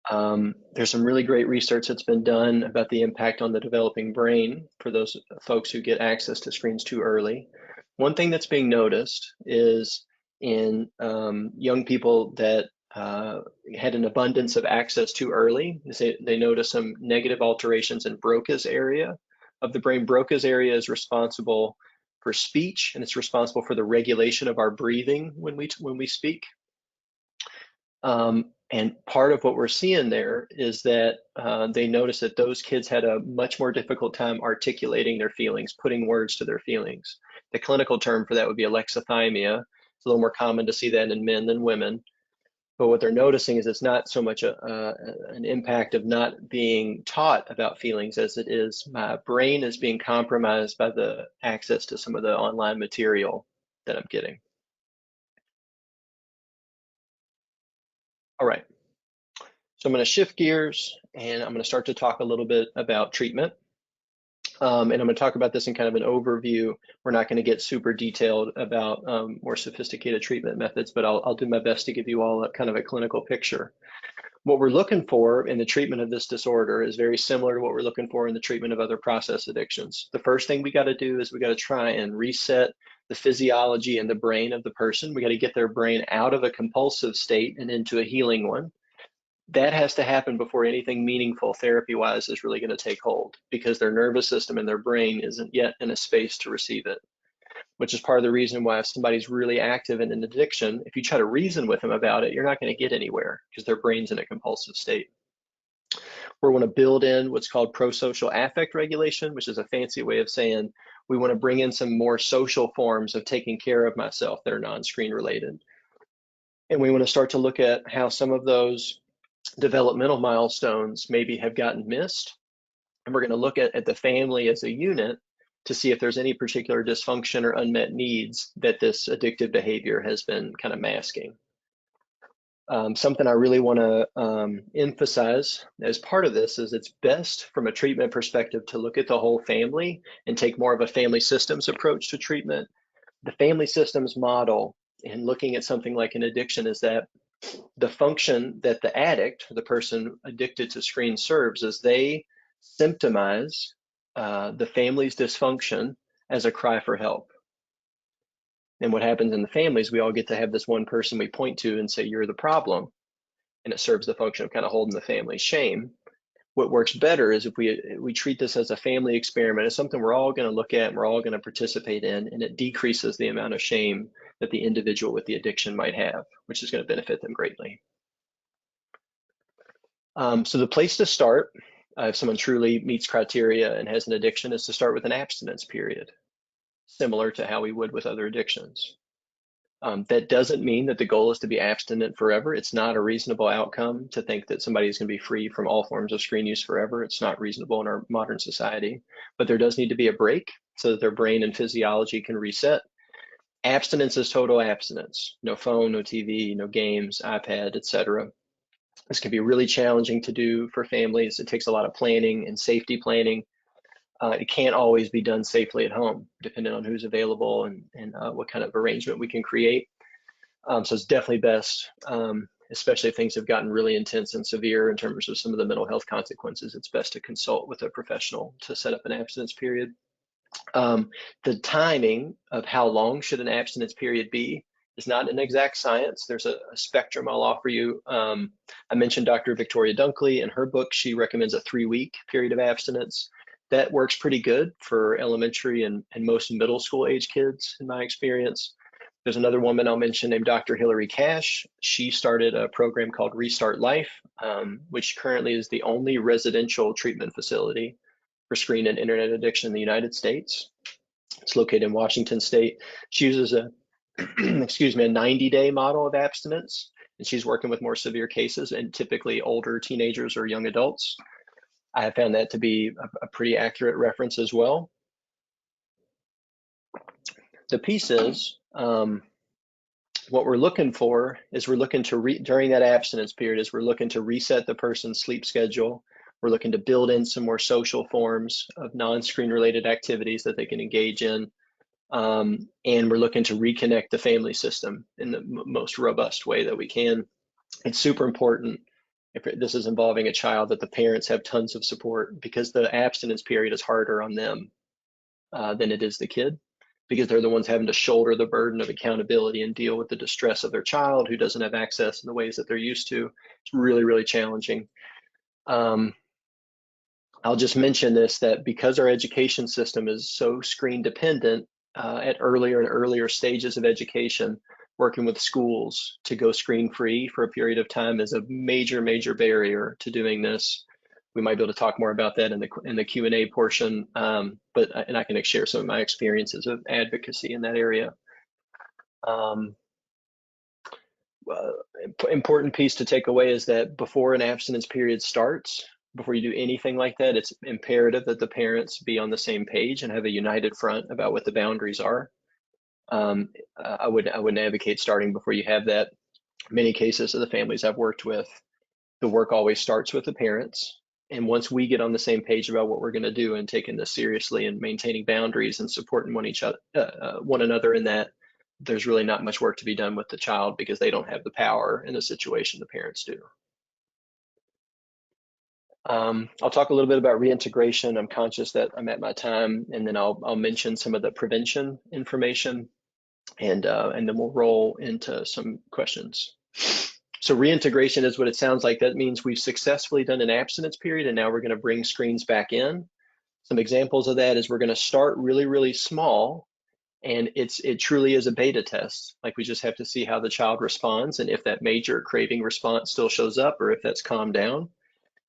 There's some really great research that's been done about the impact on the developing brain for those folks who get access to screens too early. One thing that's being noticed is in young people that had an abundance of access too early, they notice some negative alterations in Broca's area of the brain. Broca's area is responsible for speech, and it's responsible for the regulation of our breathing when we speak. And part of what we're seeing there is that they notice that those kids had a much more difficult time articulating their feelings, putting words to their feelings. The clinical term for that would be alexithymia. It's a little more common to see that in men than women. But what they're noticing is it's not so much an impact of not being taught about feelings as it is my brain is being compromised by the access to some of the online material that I'm getting. All right. So I'm going to shift gears and I'm going to start to talk a little bit about treatment. And I'm going to talk about this in kind of an overview. We're not going to get super detailed about more sophisticated treatment methods, but I'll do my best to give you all a kind of a clinical picture. What we're looking for in the treatment of this disorder is very similar to what we're looking for in the treatment of other process addictions. The first thing we got to do is we got to try and reset the physiology and the brain of the person. We got to get their brain out of a compulsive state and into a healing one. That has to happen before anything meaningful therapy-wise is really going to take hold, because their nervous system and their brain isn't yet in a space to receive it, which is part of the reason why if somebody's really active in an addiction, if you try to reason with them about it, you're not going to get anywhere because their brain's in a compulsive state. We want to build in what's called prosocial affect regulation, which is a fancy way of saying we want to bring in some more social forms of taking care of myself that are non-screen related. And we want to start to look at how some of those developmental milestones maybe have gotten missed. And we're going to look at the family as a unit to see if there's any particular dysfunction or unmet needs that this addictive behavior has been kind of masking. Something I really want to emphasize as part of this is it's best from a treatment perspective to look at the whole family and take more of a family systems approach to treatment. The family systems model in looking at something like an addiction is that the function that the addict, the person addicted to screen, serves is they symptomize the family's dysfunction as a cry for help. And what happens in the families, we all get to have this one person we point to and say, you're the problem. And it serves the function of kind of holding the family's shame. What works better is if we treat this as a family experiment, as something we're all going to look at and we're all going to participate in, and it decreases the amount of shame that the individual with the addiction might have, which is going to benefit them greatly. So the place to start, if someone truly meets criteria and has an addiction, is to start with an abstinence period, similar to how we would with other addictions. That doesn't mean that the goal is to be abstinent forever. It's not a reasonable outcome to think that somebody is going to be free from all forms of screen use forever. It's not reasonable in our modern society, but there does need to be a break so that their brain and physiology can reset. Abstinence is total abstinence. No phone, no TV, no games, iPad, etc. This can be really challenging to do for families. It takes a lot of planning and safety planning. It can't always be done safely at home, depending on who's available and what kind of arrangement we can create. So it's definitely best, especially if things have gotten really intense and severe in terms of some of the mental health consequences, it's best to consult with a professional to set up an abstinence period. The timing of how long should an abstinence period be is not an exact science. There's a spectrum I'll offer you. I mentioned Dr. Victoria Dunkley. In her book, she recommends a 3-week period of abstinence. That works pretty good for elementary and most middle school age kids, in my experience. There's another woman I'll mention named Dr. Hillary Cash. She started a program called Restart Life, which currently is the only residential treatment facility for screen and internet addiction in the United States. It's located in Washington State. She uses a, excuse me, a 90-day model of abstinence, and she's working with more severe cases and typically older teenagers or young adults. I have found that to be a pretty accurate reference as well. The piece is, what we're looking for is we're looking to, during that abstinence period, is we're looking to reset the person's sleep schedule. We're looking to build in some more social forms of non-screen related activities that they can engage in. And we're looking to reconnect the family system in the most robust way that we can. It's super important, if this is involving a child, that the parents have tons of support, because the abstinence period is harder on them than it is the kid, because they're the ones having to shoulder the burden of accountability and deal with the distress of their child who doesn't have access in the ways that they're used to. It's really, really challenging. I'll just mention this, that because our education system is so screen dependent, at earlier and earlier stages of education, working with schools to go screen free for a period of time is a major, major barrier to doing this. We might be able to talk more about that in the Q&A portion, and I can share some of my experiences of advocacy in that area. Important piece to take away is that before an abstinence period starts, before you do anything like that, it's imperative that the parents be on the same page and have a united front about what the boundaries are. I wouldn't advocate starting before you have that. Many cases of the families I've worked with, the work always starts with the parents. And once we get on the same page about what we're going to do and taking this seriously and maintaining boundaries and supporting one another in that, there's really not much work to be done with the child, because they don't have the power in the situation the parents do. I'll talk a little bit about reintegration. I'm conscious that I'm at my time, and then I'll mention some of the prevention information, and then we'll roll into some questions. So reintegration is what it sounds like. That means we've successfully done an abstinence period, and now we're going to bring screens back in. Some examples of that is we're going to start really, really small, and it truly is a beta test. Like, we just have to see how the child responds, and if that major craving response still shows up, or if that's calmed down.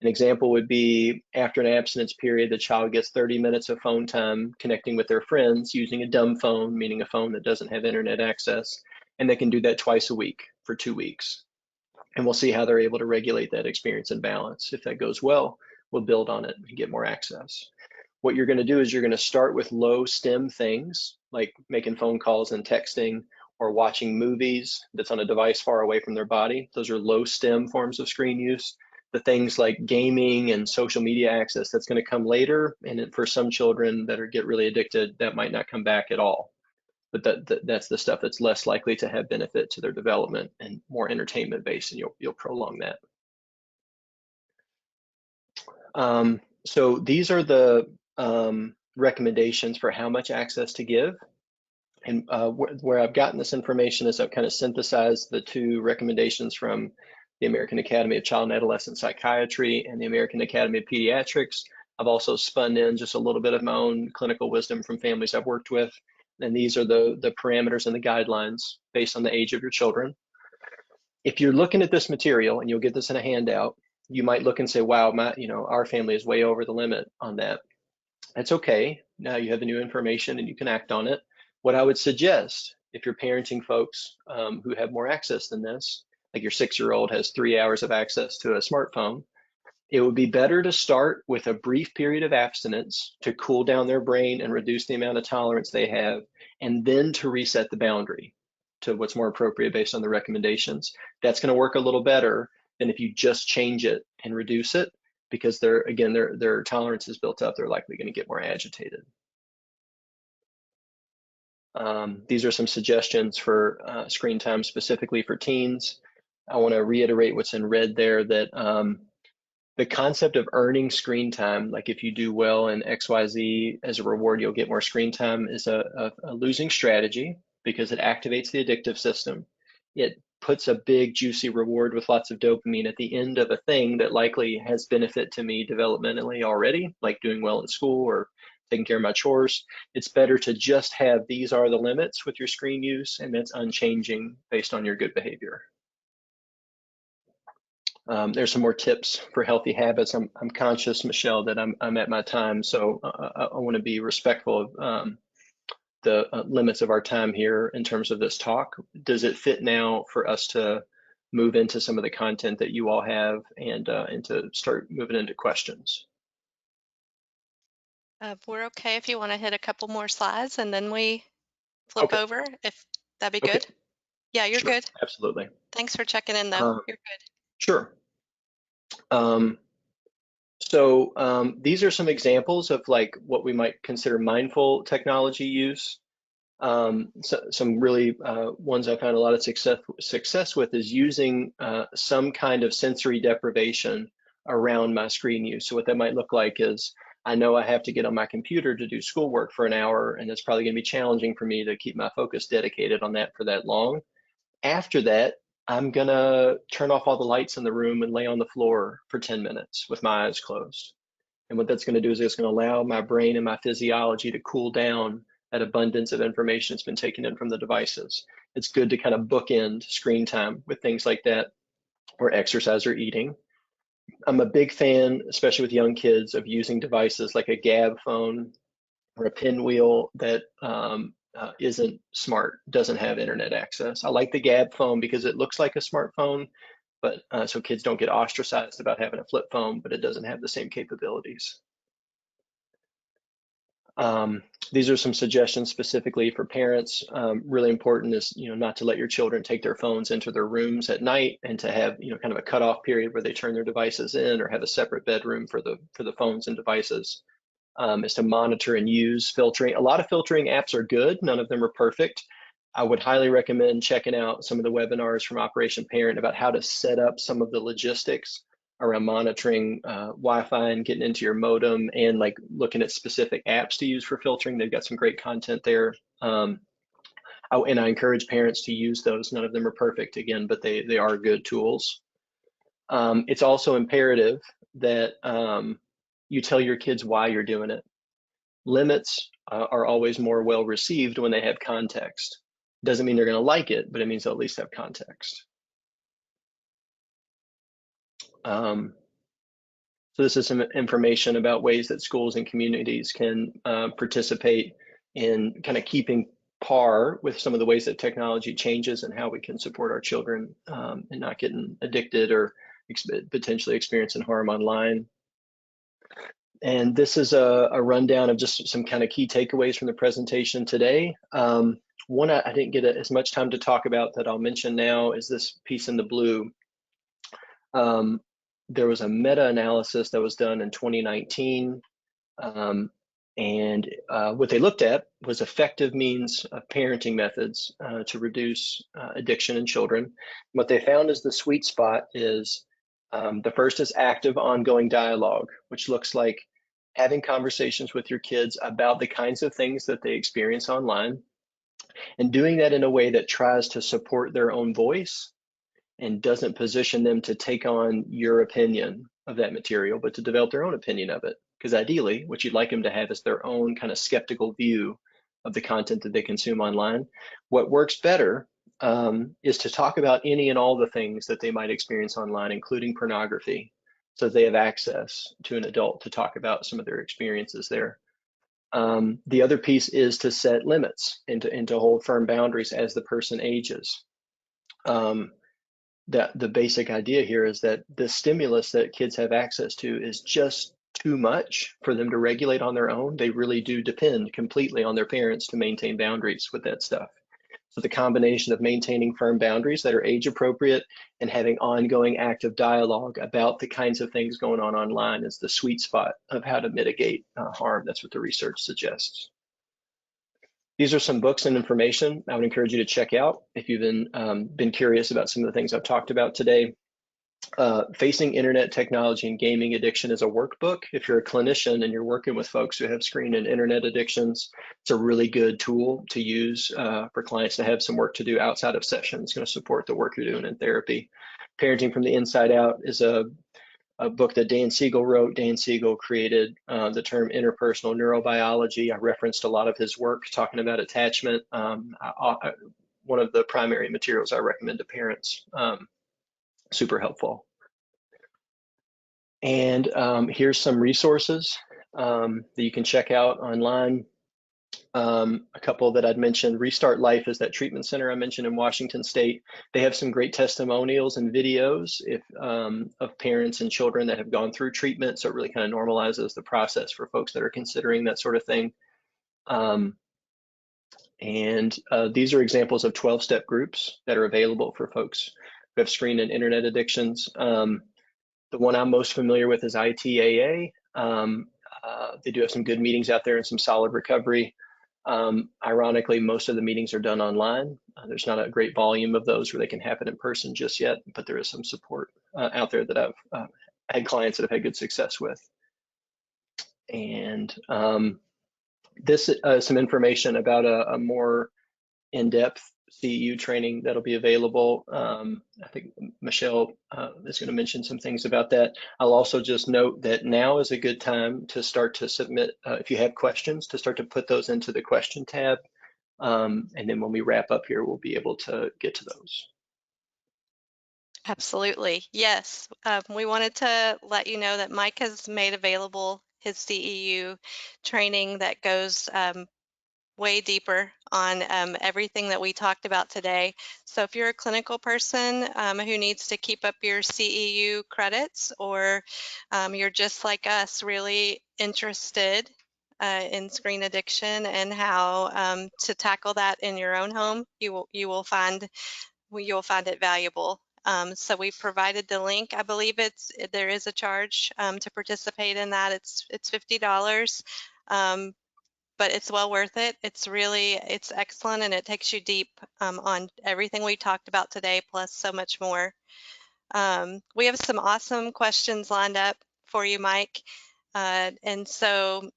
An example would be, after an abstinence period, the child gets 30 minutes of phone time connecting with their friends using a dumb phone, meaning a phone that doesn't have internet access, and they can do that twice a week for 2 weeks. And we'll see how they're able to regulate that experience and balance. If that goes well, we'll build on it and get more access. What you're going to do is you're going to start with low stem things, like making phone calls and texting, or watching movies that's on a device far away from their body. Those are low stem forms of screen use. The things like gaming and social media access, that's going to come later. And for some children that get really addicted, that might not come back at all. But that's the stuff that's less likely to have benefit to their development and more entertainment based, and you'll prolong that. So these are the recommendations for how much access to give. And where I've gotten this information is I've kind of synthesized the two recommendations from the American Academy of Child and Adolescent Psychiatry and the American Academy of Pediatrics. I've also spun in just a little bit of my own clinical wisdom from families I've worked with. And these are the parameters and the guidelines based on the age of your children. If you're looking at this material, and you'll get this in a handout, you might look and say, wow, our family is way over the limit on that. That's okay. Now you have the new information and you can act on it. What I would suggest, if you're parenting folks who have more access than this, like your 6-year-old has 3 hours of access to a smartphone, it would be better to start with a brief period of abstinence to cool down their brain and reduce the amount of tolerance they have, and then to reset the boundary to what's more appropriate based on the recommendations. That's going to work a little better than if you just change it and reduce it, because their tolerance is built up. They're likely going to get more agitated. These are some suggestions for screen time specifically for teens. I want to reiterate what's in red there, that the concept of earning screen time, like if you do well in XYZ as a reward, you'll get more screen time, is a losing strategy, because it activates the addictive system. It puts a big juicy reward with lots of dopamine at the end of a thing that likely has benefit to me developmentally already, like doing well in school or taking care of my chores. It's better to just have, these are the limits with your screen use, and that's unchanging based on your good behavior. There's some more tips for healthy habits. I'm conscious, Michelle, that I'm at my time, so I want to be respectful of the limits of our time here in terms of this talk. Does it fit now for us to move into some of the content that you all have, and to start moving into questions? We're okay if you want to hit a couple more slides and then we flip Okay. over, if that'd be Okay. good. Yeah, you're Sure. good. Absolutely. Thanks for checking in though. Um, You're good. sure. Um, these are some examples of like what we might consider mindful technology use. Some really ones I found a lot of success with is using some kind of sensory deprivation around my screen use. So what that might look like is I know I have to get on my computer to do schoolwork for an hour, and it's probably going to be challenging for me to keep my focus dedicated on that for that long. After that, I'm gonna turn off all the lights in the room and lay on the floor for 10 minutes with my eyes closed. And what that's going to do is it's going to allow my brain and my physiology to cool down that abundance of information that's been taken in from the devices. It's good to kind of bookend screen time with things like that, or exercise or eating. I'm a big fan, especially with young kids, of using devices like a Gabb phone or a pinwheel that isn't smart, doesn't have internet access. I like the Gabb phone because it looks like a smartphone, but so kids don't get ostracized about having a flip phone, but it doesn't have the same capabilities. These are some suggestions specifically for parents. Really important is, not to let your children take their phones into their rooms at night, and to have, kind of a cutoff period where they turn their devices in, or have a separate bedroom for the phones and devices. Is to monitor and use filtering. A lot of filtering apps are good. None of them are perfect. I would highly recommend checking out some of the webinars from Operation Parent about how to set up some of the logistics around monitoring Wi-Fi and getting into your modem, and like looking at specific apps to use for filtering. They've got some great content there. And I encourage parents to use those. None of them are perfect, again, but they are good tools. It's also imperative that you tell your kids why you're doing it. Limits are always more well received when they have context. Doesn't mean they're going to like it, but it means they'll at least have context. Um, so this is some information about ways that schools and communities can participate in kind of keeping par with some of the ways that technology changes, and how we can support our children and not getting addicted or potentially experiencing harm online. And this is a rundown of just some kind of key takeaways from the presentation today. One I didn't get as much time to talk about that I'll mention now is this piece in the blue. There was a meta-analysis that was done in 2019, and what they looked at was effective means of parenting methods to reduce addiction in children. What they found is the sweet spot is the first is active ongoing dialogue, which looks like having conversations with your kids about the kinds of things that they experience online, and doing that in a way that tries to support their own voice and doesn't position them to take on your opinion of that material, but to develop their own opinion of it. Because ideally, what you'd like them to have is their own kind of skeptical view of the content that they consume online. What works better is to talk about any and all the things that they might experience online, including pornography, so they have access to an adult to talk about some of their experiences there. The other piece is to set limits and to hold firm boundaries as the person ages. That the basic idea here is that the stimulus that kids have access to is just too much for them to regulate on their own. They really do depend completely on their parents to maintain boundaries with that stuff. So the combination of maintaining firm boundaries that are age appropriate and having ongoing active dialogue about the kinds of things going on online is the sweet spot of how to mitigate harm. That's what the research suggests. These are some books and information I would encourage you to check out if you've been curious about some of the things I've talked about today. Facing Internet Technology and Gaming Addiction is a workbook. If you're a clinician and you're working with folks who have screen and internet addictions, it's a really good tool to use for clients to have some work to do outside of session. It's going to support the work you're doing in therapy. Parenting from the Inside Out is a book that Dan Siegel wrote. Dan Siegel created the term interpersonal neurobiology. I referenced a lot of his work talking about attachment. One of the primary materials I recommend to parents. Super helpful. And here's some resources that you can check out online. A couple that I'd mentioned, Restart Life is that treatment center I mentioned in Washington State. They have some great testimonials and videos of parents and children that have gone through treatment. So it really kind of normalizes the process for folks that are considering that sort of thing. These are examples of 12-step groups that are available for folks who have screen and internet addictions. The one I'm most familiar with is ITAA. They do have some good meetings out there and some solid recovery. Ironically, most of the meetings are done online. There's not a great volume of those where they can happen in person just yet, but there is some support out there that I've had clients that have had good success with. And this some information about a more in-depth CEU training that'll be available. I think Michelle is going to mention some things about that. I'll also just note that now is a good time to start to submit, if you have questions, to start to put those into the question tab. And then when we wrap up here, we'll be able to get to those. Absolutely. Yes. We wanted to let you know that Mike has made available his CEU training that goes way deeper on everything that we talked about today. So if you're a clinical person who needs to keep up your CEU credits, or you're just like us, really interested in screen addiction and how to tackle that in your own home, you'll find it valuable. So we provided the link. I believe there is a charge to participate in that. It's $50. But it's well worth it. It's excellent, and it takes you deep on everything we talked about today, plus so much more. We have some awesome questions lined up for you, Mike. And so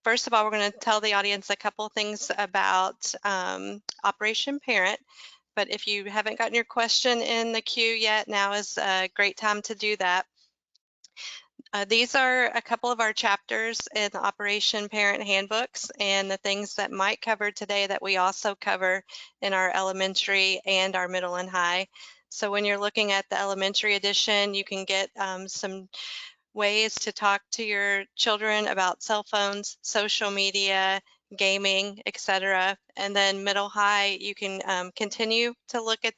first of all, we're going to tell the audience a couple things about Operation Parent. But if you haven't gotten your question in the queue yet, now is a great time to do that. These are a couple of our chapters in the Operation Parent handbooks, and the things that Mike covered today that we also cover in our elementary and our middle and high. So when you're looking at the elementary edition, you can get some ways to talk to your children about cell phones, social media, gaming, etc. And then middle high, you can continue to look at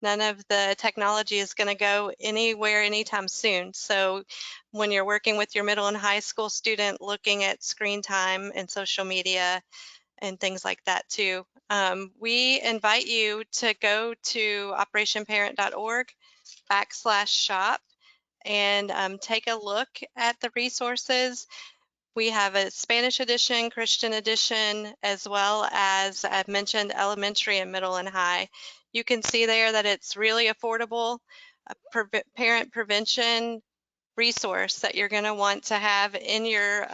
none of the technology is going to go anywhere anytime soon. So when you're working with your middle and high school student, looking at screen time and social media and things like that too. We invite you to go to operationparent.org/shop and take a look at the resources. We have a Spanish edition, Christian edition, as well as I've mentioned elementary and middle and high. You can see there that it's really affordable, a parent prevention resource that you're going to want to have in your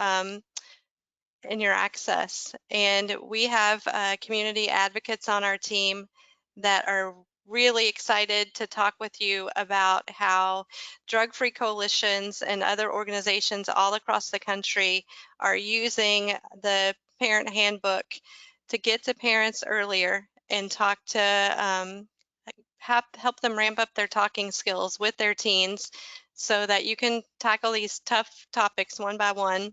access. And we have community advocates on our team that are really excited to talk with you about how drug-free coalitions and other organizations all across the country are using the parent handbook to get to parents earlier and talk to help them ramp up their talking skills with their teens so that you can tackle these tough topics one by one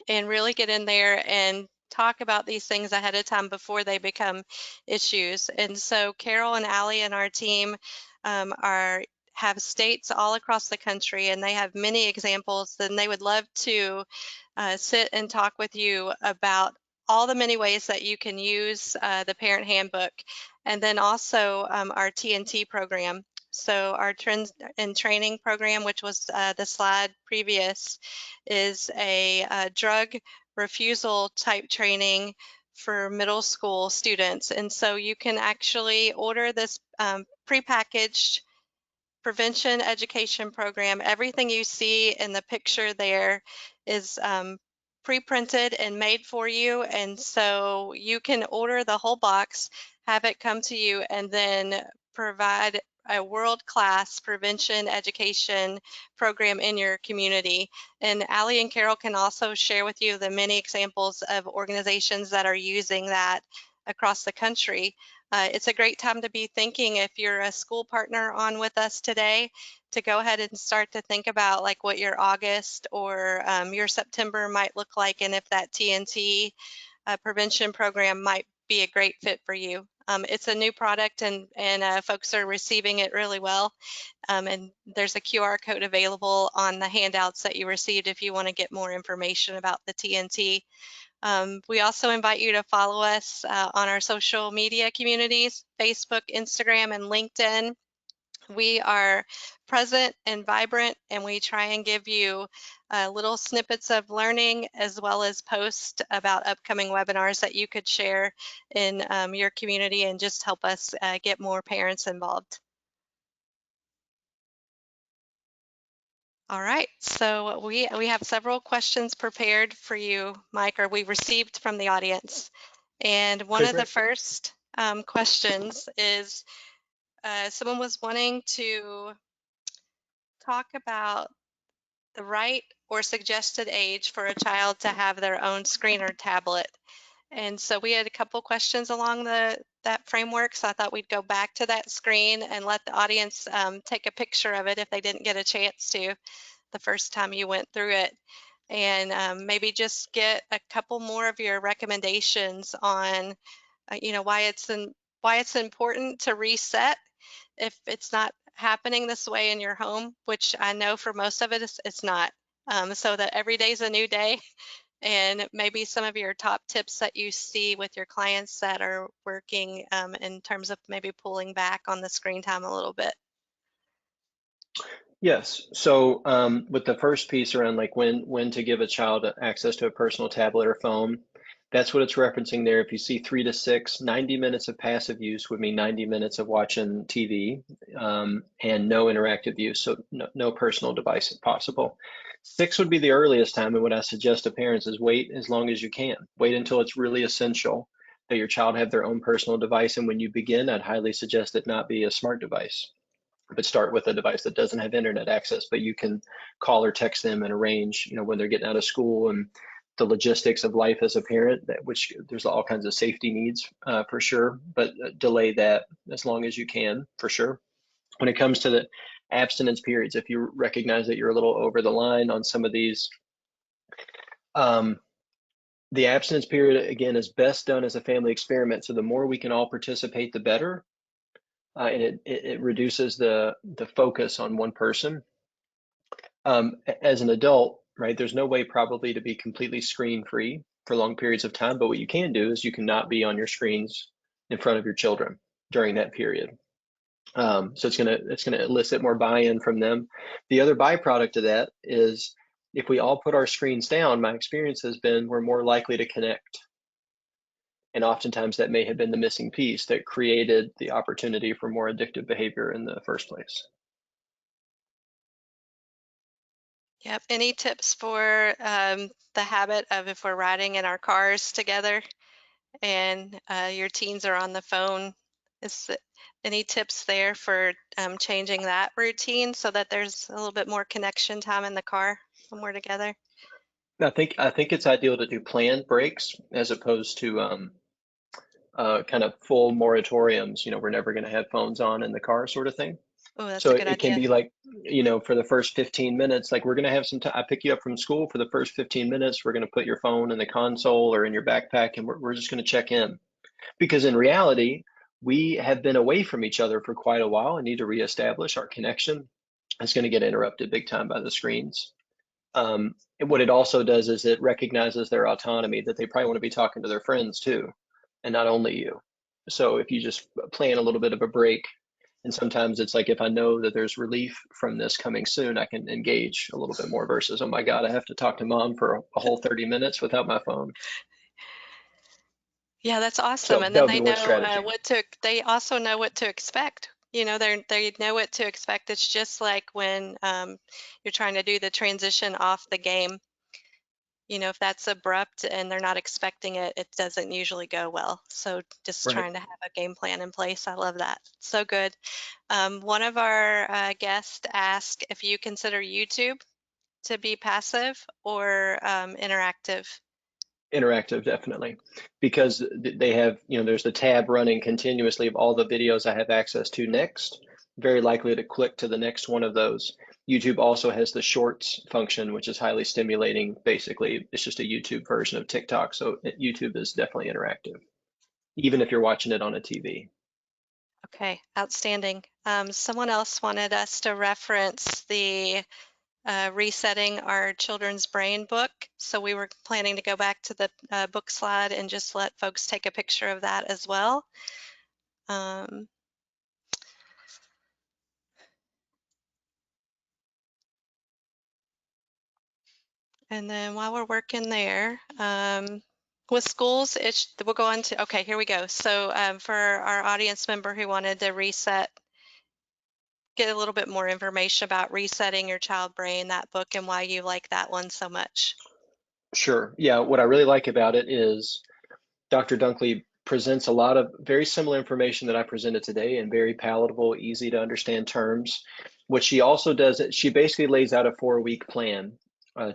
and really get in there and talk about these things ahead of time before they become issues. And so Carol and Allie and our team have states all across the country, and they have many examples, and they would love to sit and talk with you about all the many ways that you can use the parent handbook, and then also our TNT program. So our trends and training program, which was the slide previous, is a drug refusal type training for middle school students. And so you can actually order this prepackaged prevention education program. Everything you see in the picture there is pre-printed and made for you. And so you can order the whole box, have it come to you, and then provide a world-class prevention education program in your community. And Allie and Carol can also share with you the many examples of organizations that are using that across the country. It's a great time to be thinking, if you're a school partner on with us today, to go ahead and start to think about like what your August or your September might look like, and if that TNT prevention program might be a great fit for you. It's a new product, and folks are receiving it really well. And there's a QR code available on the handouts that you received if you want to get more information about the TNT. We also invite you to follow us on our social media communities, Facebook, Instagram, and LinkedIn. We are present and vibrant, and we try and give you little snippets of learning, as well as posts about upcoming webinars that you could share in your community and just help us get more parents involved. All right, so we have several questions prepared for you, Mike, or we received from the audience. And one Okay, of the great. first questions is someone was wanting to talk about the right or suggested age for a child to have their own screen or tablet. And so we had a couple questions along that framework. So I thought we'd go back to that screen and let the audience take a picture of it if they didn't get a chance to the first time you went through it. And maybe just get a couple more of your recommendations on, why it's important to reset if it's not happening this way in your home, which I know for most of it it's not. So that every day is a new day, and maybe some of your top tips that you see with your clients that are working in terms of maybe pulling back on the screen time a little bit. Yes. So with the first piece around like when to give a child access to a personal tablet or phone, that's what it's referencing there. If you see 3 to 6, 90 minutes of passive use would mean 90 minutes of watching TV and no interactive use, so no personal device if possible. 6 would be the earliest time, and what I suggest to parents is wait as long as you can. Wait until it's really essential that your child have their own personal device, and when you begin, I'd highly suggest it not be a smart device, but start with a device that doesn't have internet access, but you can call or text them and arrange, when they're getting out of school and the logistics of life as a parent, which there's all kinds of safety needs for sure, but delay that as long as you can for sure. When it comes to the abstinence periods, if you recognize that you're a little over the line on some of these, the abstinence period, again, is best done as a family experiment. So the more we can all participate, the better. And it reduces the focus on one person. As an adult, right, there's no way probably to be completely screen free for long periods of time, but what you can do is you can not be on your screens in front of your children during that period. So it's gonna elicit more buy-in from them. The other byproduct of that is if we all put our screens down, my experience has been we're more likely to connect. And oftentimes that may have been the missing piece that created the opportunity for more addictive behavior in the first place. Yep. Any tips for the habit of if we're riding in our cars together and your teens are on the phone? Any tips there for changing that routine so that there's a little bit more connection time in the car when we're together? I think it's ideal to do planned breaks as opposed to kind of full moratoriums. We're never going to have phones on in the car, sort of thing. Oh, that's So a good it can idea. be like, for the first 15 minutes, like we're going to have some time. I pick you up from school for the first 15 minutes. We're going to put your phone in the console or in your backpack, and we're just going to check in. Because in reality, we have been away from each other for quite a while and need to reestablish our connection. It's going to get interrupted big time by the screens. And what it also does is it recognizes their autonomy, that they probably want to be talking to their friends too, and not only you. So if you just plan a little bit of a break, and sometimes it's like if I know that there's relief from this coming soon, I can engage a little bit more versus, oh my God, I have to talk to mom for a whole 30 minutes without my phone. Yeah, that's awesome. So And that then would be one strategy. they also know what to expect. They know what to expect. It's just like when you're trying to do the transition off the game. If that's abrupt and they're not expecting it, it doesn't usually go well. So just Right. trying to have a game plan in place. I love that. So good. One of our guests asked if you consider YouTube to be passive or interactive. Interactive, definitely, because they have, there's the tab running continuously of all the videos I have access to next, very likely to click to the next one of those. YouTube also has the shorts function, which is highly stimulating. Basically, it's just a YouTube version of TikTok. So YouTube is definitely interactive, even if you're watching it on a TV. Okay, outstanding. Someone else wanted us to reference the Resetting Our Children's Brain book. So we were planning to go back to the book slide and just let folks take a picture of that as well. Um, and then while we're working there, with schools, we'll go on to, okay, here we go. So for our audience member who wanted to get a little bit more information about resetting your child brain, that book, and why you like that one so much. Sure. Yeah, what I really like about it is Dr. Dunkley presents a lot of very similar information that I presented today in very palatable, easy to understand terms. What she also does, she basically lays out a 4-week plan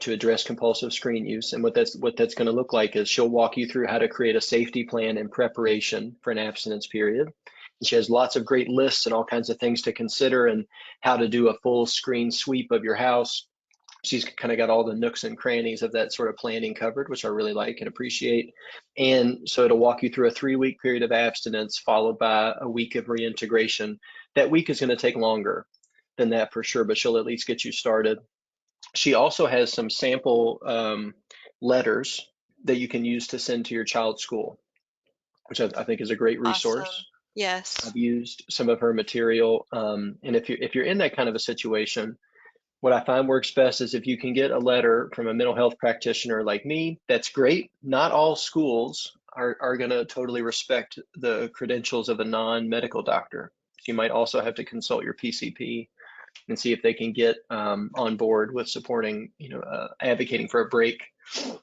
to address compulsive screen use. And what that's going to look like is she'll walk you through how to create a safety plan in preparation for an abstinence period. And she has lots of great lists and all kinds of things to consider and how to do a full screen sweep of your house. She's kind of got all the nooks and crannies of that sort of planning covered, which I really like and appreciate. And so it'll walk you through a 3-week period of abstinence followed by a week of reintegration. That week is going to take longer than that for sure, but she'll at least get you started. She also has some sample letters that you can use to send to your child's school, which I think is a great Awesome. resource. Yes. I've used some of her material, and if you're in that kind of a situation, what I find works best is if you can get a letter from a mental health practitioner like me, that's great. Not all schools are going to totally respect the credentials of a non-medical doctor. So you might also have to consult your PCP and see if they can get on board with supporting, advocating for a break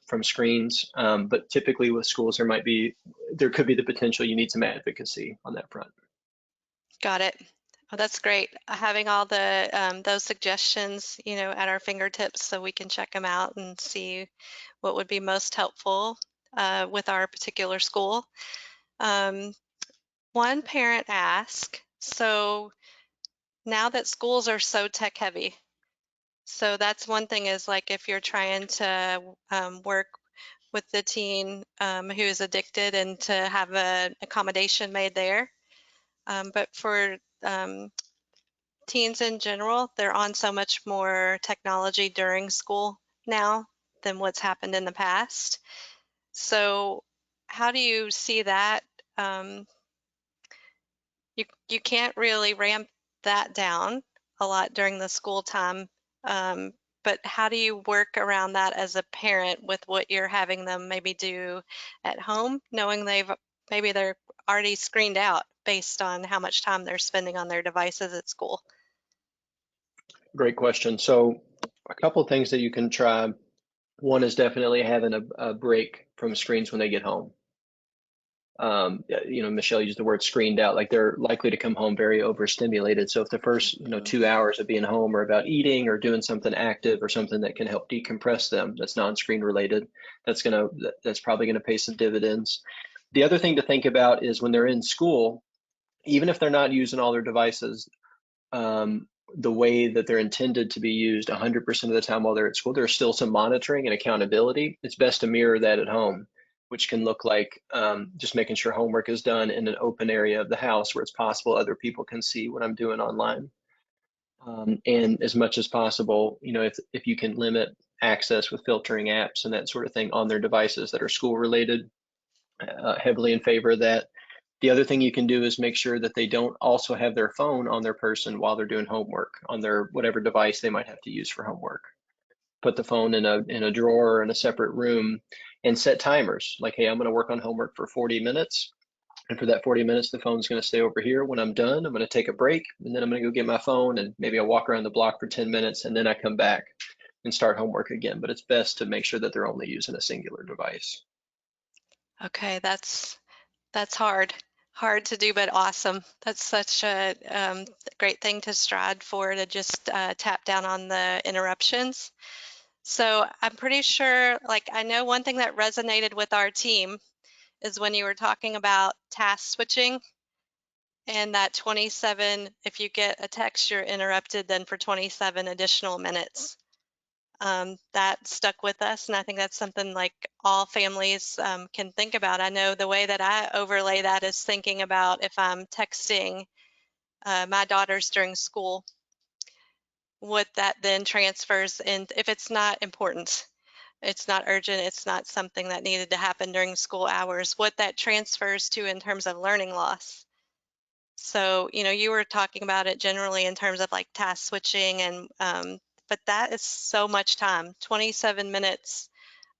from screens. But typically with schools, there could be the potential you need some advocacy on that front. Got it. Oh, that's great. Having all the those suggestions, at our fingertips so we can check them out and see what would be most helpful with our particular school. Um, One parent asked, so now that schools are so tech heavy, so that's one thing is like if you're trying to work with the teen who is addicted and to have an accommodation made there. But for teens in general, they're on so much more technology during school now than what's happened in the past. So how do you see that? Um, you can't really ramp that down a lot during the school time. Um, but how do you work around that as a parent with what you're having them maybe do at home, knowing maybe they're already screened out based on how much time they're spending on their devices at school? Great question. So a couple of things that you can try. One is definitely having a break from screens when they get home. Michelle used the word screened out, like they're likely to come home very overstimulated. So if the first, 2 hours of being home are about eating or doing something active or something that can help decompress them, that's non-screen related, that's probably gonna pay some dividends. The other thing to think about is when they're in school, even if they're not using all their devices, the way that they're intended to be used 100% of the time while they're at school, there's still some monitoring and accountability. It's best to mirror that at home, which can look like just making sure homework is done in an open area of the house where it's possible other people can see what I'm doing online. And as much as possible, if you can limit access with filtering apps and that sort of thing on their devices that are school related, heavily in favor of that. The other thing you can do is make sure that they don't also have their phone on their person while they're doing homework on their whatever device they might have to use for homework. Put the phone in a drawer or in a separate room and set timers. Like, hey, I'm going to work on homework for 40 minutes. And for that 40 minutes, the phone's going to stay over here. When I'm done, I'm going to take a break and then I'm going to go get my phone and maybe I'll walk around the block for 10 minutes and then I come back and start homework again. But it's best to make sure that they're only using a singular device. Okay, that's hard to do, but awesome. That's such a great thing to strive for, to just tap down on the interruptions. So I'm pretty sure, like, I know one thing that resonated with our team is when you were talking about task switching And that 27, if you get a text, you're interrupted then for 27 additional minutes. That stuck with us, and I think that's something like all families can think about. I know the way that I overlay that is thinking about if I'm texting my daughters during school, what that then transfers, and if it's not important, it's not urgent, it's not something that needed to happen during school hours, what that transfers to in terms of learning loss. So, you know, you were talking about it generally in terms of like task switching and, but that is so much time, 27 minutes.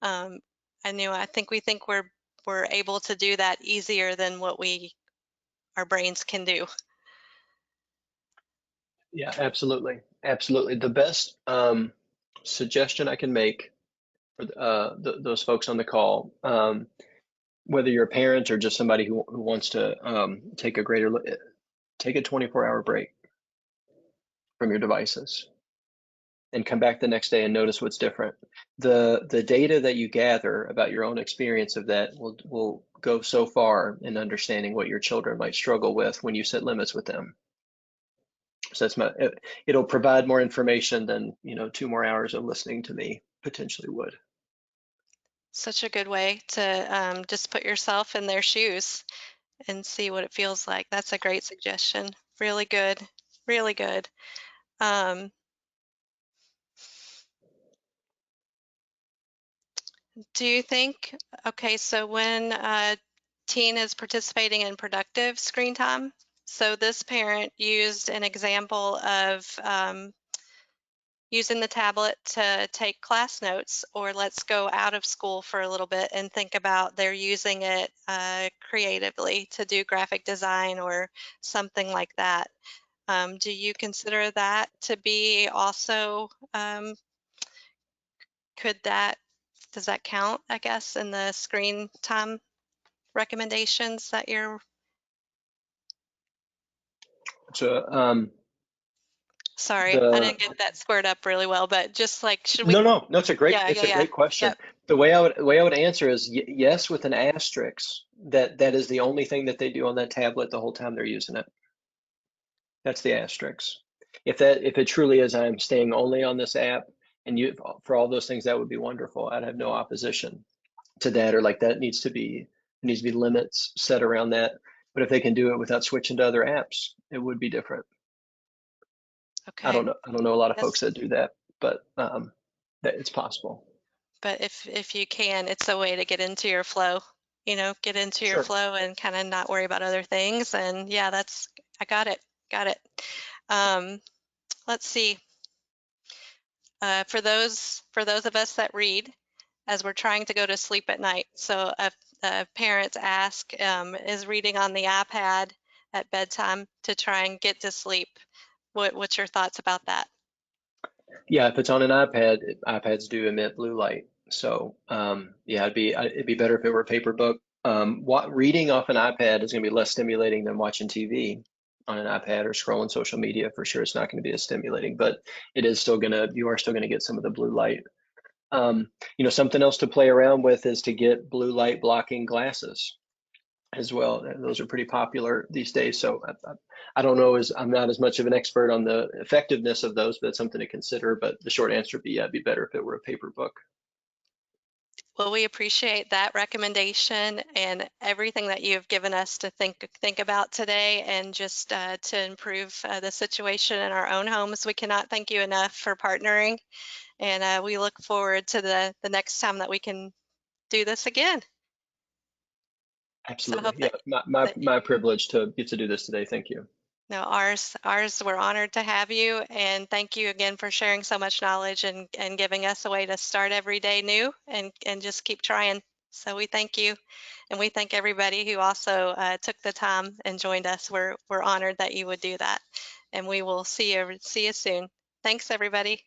Um, I think we think we're able to do that easier than what our brains can do. Yeah, absolutely. Absolutely. The best suggestion I can make for those folks on the call, whether you're a parent or just somebody who wants to take a greater look, take a 24-hour break from your devices and come back the next day and notice what's different. The data that you gather about your own experience of that will go so far in understanding what your children might struggle with when you set limits with them. So it'll provide more information than 2 more hours of listening to me potentially would. Such a good way to just put yourself in their shoes and see what it feels like. That's a great suggestion. Really good. Really good. Um, do you think, okay, so when a teen is participating in productive screen time, so this parent used an example of using the tablet to take class notes, or let's go out of school for a little bit and think about they're using it creatively to do graphic design or something like that. Do you consider that to be also, could that, does that count, I guess, in the screen time recommendations that you're, So sorry, I the didn't get that squared up really well, but just like, should we, no, it's a great yeah, it's yeah, a yeah, great question. yep. The way I would answer is yes with an asterisk that is the only thing that they do on that tablet the whole time they're using it. That's the asterisk. If it truly is, I'm staying only on this app, and for all those things, that would be wonderful. I'd have no opposition to that, or like that needs to be limits set around that. But if they can do it without switching to other apps, it would be different. Okay, I don't know a lot of folks yes. that do that, but that it's possible. But if you can, it's a way to get into your flow, get into your Sure. flow and kind of not worry about other things. And yeah, I got it. Got it. Um, let's see. For those of us that read, as we're trying to go to sleep at night. So parents ask, is reading on the iPad at bedtime to try and get to sleep? What's your thoughts about that? Yeah, if it's on an iPad, iPads do emit blue light. So yeah, it'd be better if it were a paper book. Reading off an iPad is going to be less stimulating than watching TV on an iPad or scrolling social media. For sure, it's not going to be as stimulating, but you are still going to get some of the blue light. Something else to play around with is to get blue light blocking glasses as well. Those are pretty popular these days. So I don't know, I'm not as much of an expert on the effectiveness of those, but it's something to consider. But the short answer would be, yeah, it'd be better if it were a paper book. Well, we appreciate that recommendation and everything that you've given us to think about today, and just to improve the situation in our own homes. We cannot thank you enough for partnering, and we look forward to the next time that we can do this again. So I Absolutely. hope Yeah, my that my privilege to get to do this today. Thank you. no, ours, we're honored to have you, and thank you again for sharing so much knowledge and giving us a way to start every day new and just keep trying. So we thank you, and we thank everybody who also took the time and joined us. We're honored that you would do that, and we will see you soon. Thanks, everybody.